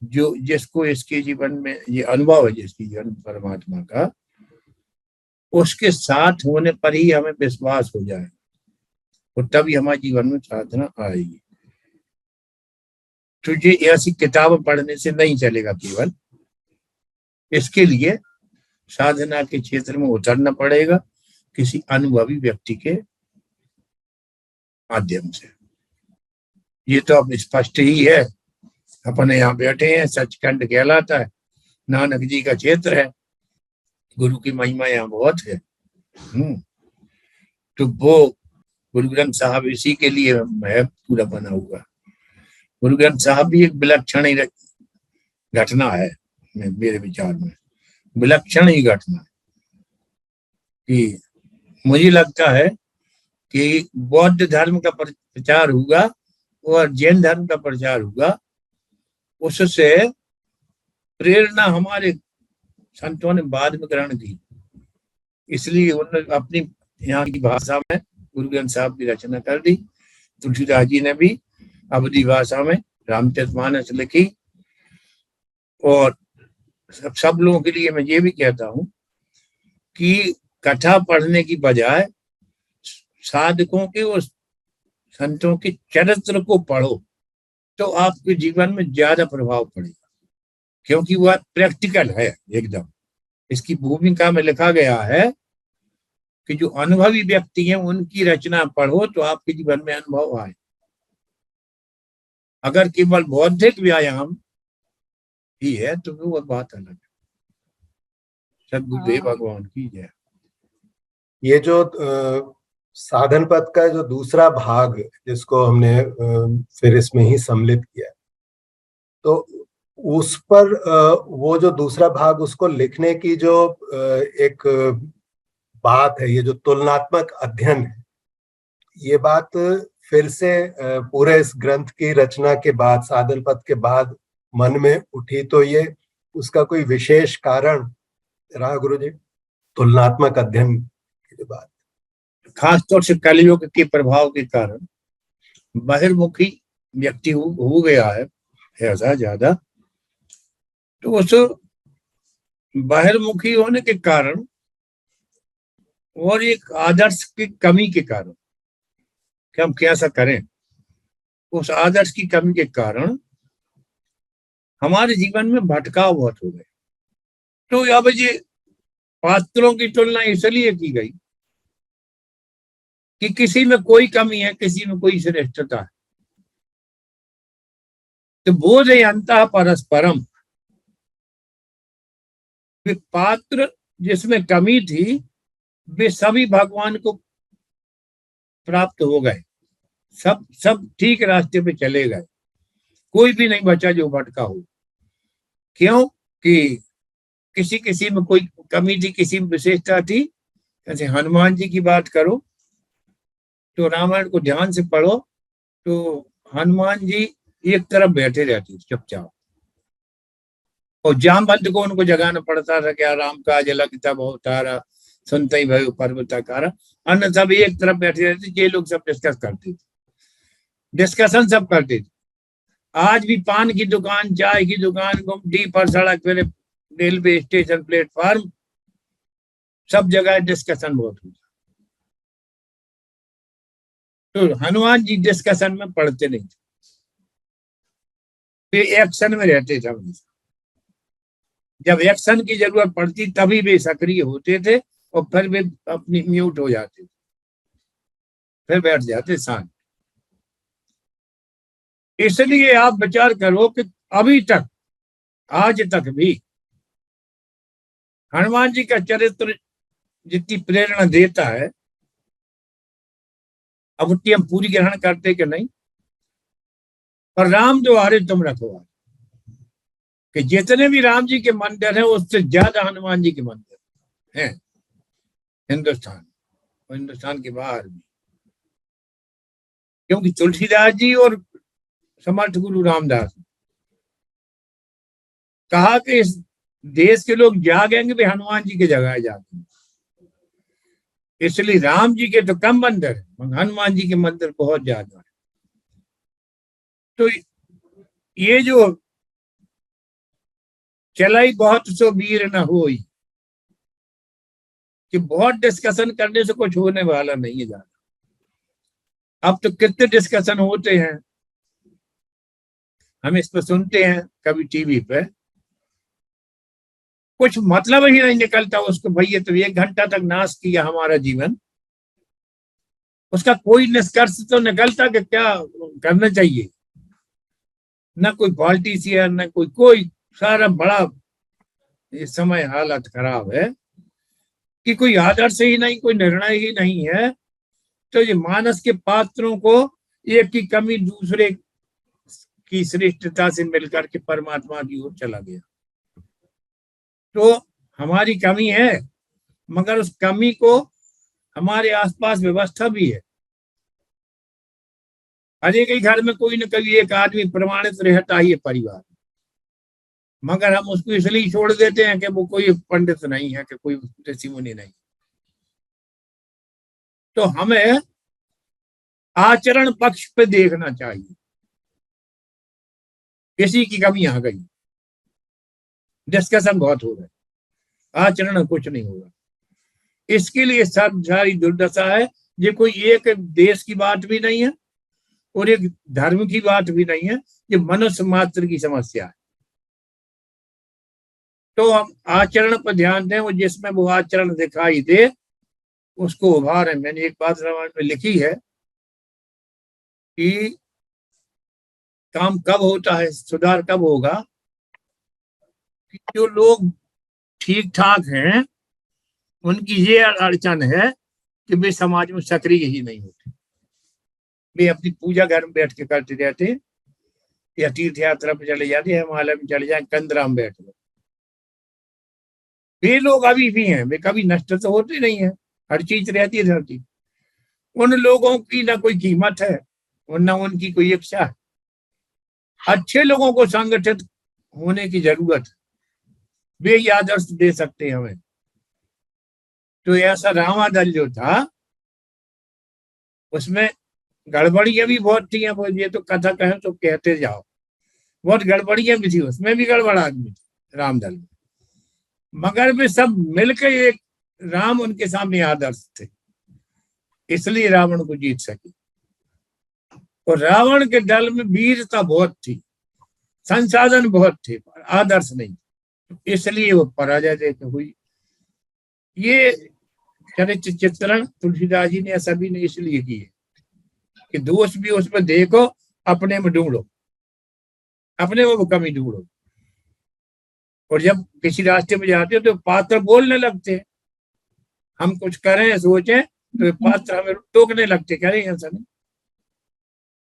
जो जिसको इसके जीवन में ये अनुभव है, जिसकी जीवन परमात्मा का, उसके साथ होने पर ही हमें विश्वास हो जाए और तभी हमारे जीवन में साधना आएगी। तो ये ऐसी किताब पढ़ने से नहीं चलेगा केवल, इसके लिए साधना के क्षेत्र में उतरना पड़ेगा किसी अनुभवी व्यक्ति के माध्यम से। ये तो अब स्पष्ट ही है, अपने यहाँ बैठे हैं, सचखंड कहलाता है, नानक जी का क्षेत्र है, गुरु की महिमा यहाँ बहुत है। तो वो गुरु ग्रंथ साहब इसी के लिए है पूरा बना हुआ। गुरु ग्रंथ साहब भी एक विलक्षण ही घटना है, मेरे विचार में विलक्षण ही घटना है। कि मुझे लगता है कि बौद्ध धर्म का प्रचार हुआ और जैन धर्म का प्रचार हुआ, उससे प्रेरणा हमारे संतों ने बाद में ग्रहण की, इसलिए उन्होंने अपनी यहाँ की भाषा में गुरु ग्रंथ साहब की रचना कर दी। तुलसीदास जी ने भी अवधी भाषा में रामचरितमानस लिखी। और सब लोगों के लिए मैं ये भी कहता हूँ कि कथा पढ़ने की बजाय साधकों के और संतों के चरित्र को पढ़ो तो आपके जीवन में ज्यादा प्रभाव पड़ेगा, क्योंकि वह प्रैक्टिकल है एकदम। इसकी भूमिका में लिखा गया है कि जो अनुभवी व्यक्ति हैं उनकी रचना पढ़ो तो आपके जीवन में अनुभव आए। अगर केवल बौद्धिक व्यायाम ही है तो वो बात अलग है। सद्गुरुदेव भगवान की जय। ये जो साधन पथ का जो दूसरा भाग जिसको हमने फिर इसमें ही सम्मिलित किया, तो उस पर वो जो दूसरा भाग उसको लिखने की जो एक बात है, ये जो तुलनात्मक अध्ययन है, ये बात फिर से पूरे इस ग्रंथ की रचना के बाद, साधन पथ के बाद मन में उठी, तो ये उसका कोई विशेष कारण रहा गुरुजी? तुलनात्मक अध्ययन की बात खासतौर से कलयुग के प्रभाव के कारण बहिर्मुखी व्यक्ति हो गया है ऐसा ज्यादा, तो उस बहिर्मुखी होने के कारण और एक आदर्श की कमी के कारण कि हम कैसा करें, उस आदर्श की कमी के कारण हमारे जीवन में भटकाव बहुत हो गए। तो अब ये पात्रों की तुलना इसलिए की गई कि किसी में कोई कमी है, किसी में कोई श्रेष्ठता है। तो बोधे अंतः परस्परम, वे पात्र जिसमें कमी थी वे सभी भगवान को प्राप्त हो गए, सब ठीक रास्ते पे चले गए, कोई भी नहीं बचा जो भटका हो। क्यों? कि किसी में कोई कमी थी, किसी में विशेषता थी। जैसे हनुमान जी की बात करो तो रामायण को ध्यान से पढ़ो तो हनुमान जी एक तरफ बैठे रहते चुपचाप, और जामवंत को उनको जगाना पड़ता था, क्या राम काज अलग तब अवतारा, सुनते ही भयो पर्वताकार, अन्य सब एक तरफ बैठे रहते, ये लोग सब डिस्कस करते थे, डिस्कशन सब करते थे। आज भी पान की दुकान, चाय की दुकान, गुमटी पर, सड़क पर, रेलवे स्टेशन, प्लेटफॉर्म, सब जगह डिस्कशन बहुत होता। तो हनुमान जी डिस्कशन में पढ़ते नहीं थे, वे एक्शन में रहते थे हमेशा। जब एक्शन की जरूरत पड़ती तभी वे सक्रिय होते थे, और फिर वे अपनी म्यूट हो जाते थे, फिर बैठ जाते शांत। इसलिए आप विचार करो कि अभी तक, आज तक भी हनुमान जी का चरित्र जितनी प्रेरणा देता है, अब उतनी हम पूरी ग्रहण करते कि नहीं। पर राम द्वारे तुम रखवारे, कि जितने भी राम जी के मंदिर हैं उससे ज्यादा हनुमान जी के मंदिर हैं हिंदुस्तान और हिंदुस्तान के बाहर भी। क्योंकि तुलसीदास जी और समर्थ गुरु रामदास कहा कि इस देश के लोग जागेंगे भी हनुमान जी की जगह जाते, इसलिए राम जी के तो कम मंदिर है, मगर हनुमान जी के मंदिर बहुत ज्यादा है। तो ये जो चलाई बहुत सो वीर न होई, कि बहुत डिस्कशन करने से कुछ होने वाला नहीं है ज्यादा। अब तो कितने डिस्कशन होते हैं, हम इस पर सुनते हैं कभी टीवी पे, कुछ मतलब ही नहीं निकलता उसको। भैया तो 1 घंटा तक नाश किया हमारा जीवन, उसका कोई निष्कर्ष तो निकलता कि क्या करना चाहिए। न कोई पॉलिटिशियन, न कोई सारा बड़ा इस समय हालत खराब है कि कोई आदर्श ही नहीं, कोई निर्णय ही नहीं है। तो ये मानस के पात्रों को एक की कमी दूसरे की श्रेष्ठता से मिलकर के परमात्मा की ओर चला गया। तो हमारी कमी है, मगर उस कमी को हमारे आसपास व्यवस्था भी है। हर एक घर में कोई न कोई एक आदमी प्रमाणित रहता ही है परिवार, मगर हम उसको इसलिए छोड़ देते हैं कि वो कोई पंडित नहीं है, कि कोई ऋषि मुनि नहीं। तो हमें आचरण पक्ष पे देखना चाहिए। किसी की कमी आ गई, डिस्कशन बहुत हो रहा है, आचरण में कुछ नहीं होगा। इसके लिए सब सारी दुर्दशा है। ये कोई एक देश की बात भी नहीं है और एक धर्म की बात भी नहीं है, ये मनुष्य मात्र की समस्या है। तो हम आचरण पर ध्यान दें, और जिसमें वो आचरण दिखाई दे उसको उभारें। मैंने एक बात रामायण में लिखी है कि काम कब होता है, सुधार कब होगा, कि जो लोग ठीक ठाक हैं उनकी ये अड़चन है कि वे समाज में सक्रिय ही नहीं होते। वे अपनी पूजा घर में बैठ के करते रहते, या तीर्थ यात्रा पे चले जाते हैं, हिमालय में चले जाए, कंदरा में बैठ गए। वे लोग अभी भी हैं, वे कभी नष्ट तो होते नहीं है, हर चीज रहती है धरती। उन लोगों की ना कोई कीमत है और ना उनकी कोई इच्छा है। अच्छे लोगों को संगठित होने की जरूरत है, वे ये आदर्श दे सकते हैं हमें। तो ऐसा रामादल जो था उसमें गड़बड़ियां भी बहुत थी। अब ये तो कथा कहें तो कहते जाओ, बहुत गड़बड़ियां भी थी, उसमें भी गड़बड़ आदमी थे रामदल में, मगर वे सब मिलकर एक राम उनके सामने आदर्श थे, इसलिए रावण को जीत सके। और रावण के दल में वीरता बहुत थी, संसाधन बहुत थे, पर आदर्श नहीं, इसलिए वो पराजय देते हुई। ये चरित्र चित्रण तुलसीदास जी ने सभी ने इसलिए किए कि दोष भी उसमें देखो, अपने में ढूंढो, अपने में वो कमी ढूंढो। और जब किसी रास्ते में जाते हो तो पात्र बोलने लगते हैं, हम कुछ करें सोचें तो पात्र हमें टोकने लगते, कह रहे हैं ऐसा नहीं।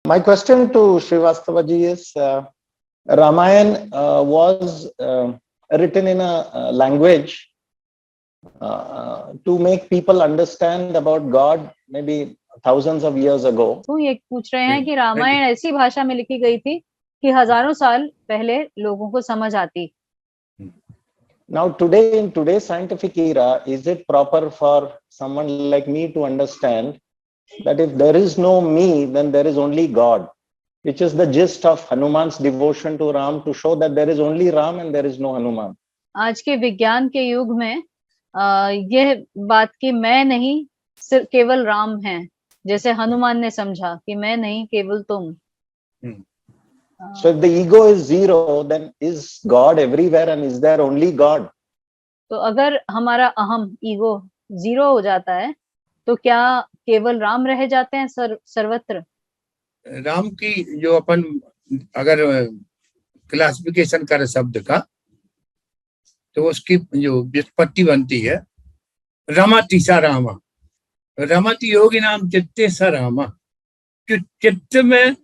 My question to Srivastava ji is, Ramayana was written in a language to make people understand about God maybe thousands of years ago. तो ये पूछ रहे हैं कि रामायण ऐसी भाषा में लिखी गई थी कि हजारों साल पहले लोगों को समझ आती। Now today, in today's scientific era, is it proper for someone like me to understand that if there is no me, then there is only God, which is the gist of Hanuman's devotion to Ram, to show that there is only Ram and there is no Hanuman. आज के विज्ञान के युग में यह बात कि मैं नहीं सिर्फ केवल राम हैं, जैसे हनुमान ने समझा कि मैं नहीं केवल तुम। So if the ego is zero, then is God everywhere and is there only God? तो अगर हमारा अहम ईगो जीरो हो जाता है तो क्या केवल राम रह जाते हैं सर्वत्र? राम की जो अपन अगर क्लासिफिकेशन करे शब्द का, तो उसकी जो व्युत्पत्ति बनती है रमति स रामा, रमति योगी नाम चित्ते स रामा, कि चित्त में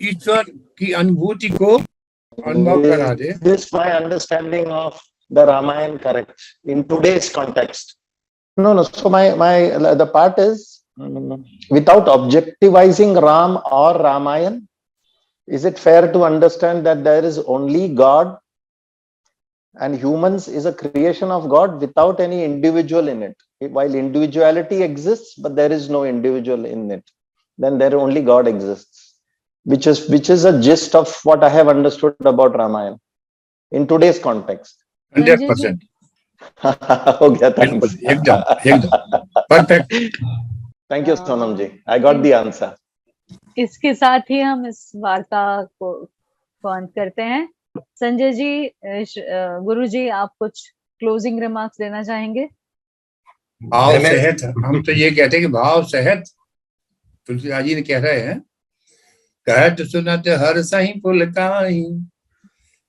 ईश्वर की अनुभूति को अनुभव करा दे। This my understanding of the Ramayana correct in today's context? No. So the part is, without objectivizing Ram or Ramayana, is it fair to understand that there is only God and humans is a creation of God without any individual in it? While individuality exists, but there is no individual in it, then there only God exists, which is a gist of what I have understood about Ramayana in today's context. 100%. हो गया, thanks. एकदम perfect. Thank you, Sonam ji. I got the answer. इसके साथ ही हम इस वार्ता को अंत करते हैं। संजय जी, गुरु जी, आप कुछ क्लोजिंग रिमार्क्स देना चाहेंगे? भाव सहित, हम तो ये कहते हैं कि भाव सहित तुलसीदास जी ने कह रहे हैं, कहत सुनत हर सही पुलकाई,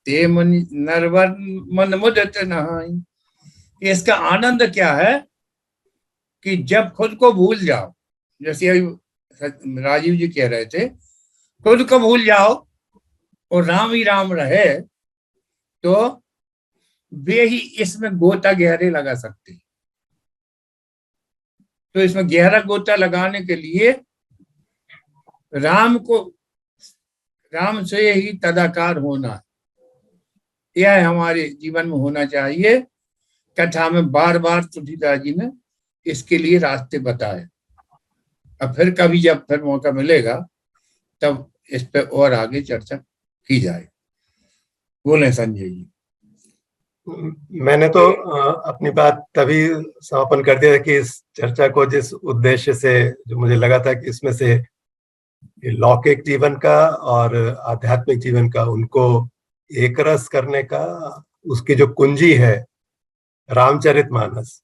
ते नरवर मन मुदत नहाई। इसका आनंद क्या है कि जब खुद को भूल जाओ, जैसे राजीव जी कह रहे थे, खुद को भूल जाओ और राम ही राम रहे, तो वे ही इसमें गोता गहरे लगा सकते। तो इसमें गहरा गोता लगाने के लिए राम से ही तदाकार होना, यह हमारे जीवन में होना चाहिए। कथा में बार बार तुलसीदास जी ने इसके लिए रास्ते बताए। अब फिर कभी जब फिर मौका मिलेगा तब इस पे और आगे चर्चा की जाए। बोले संजय जी। मैंने तो अपनी बात तभी समापन कर दिया कि इस चर्चा को जिस उद्देश्य से, जो मुझे लगा था कि इसमें से लौकिक जीवन का और आध्यात्मिक जीवन का, उनको एक रस करने का, उसकी जो कुंजी है रामचरितमानस,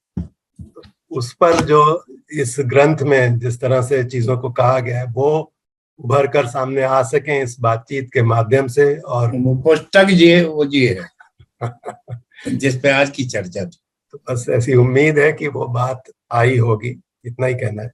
उस पर जो इस ग्रंथ में जिस तरह से चीजों को कहा गया है, वो उभर कर सामने आ सके इस बातचीत के माध्यम से। और पुस्तक जी है जिस पे आज की चर्चा थी। तो बस ऐसी उम्मीद है कि वो बात आई होगी, इतना ही कहना है।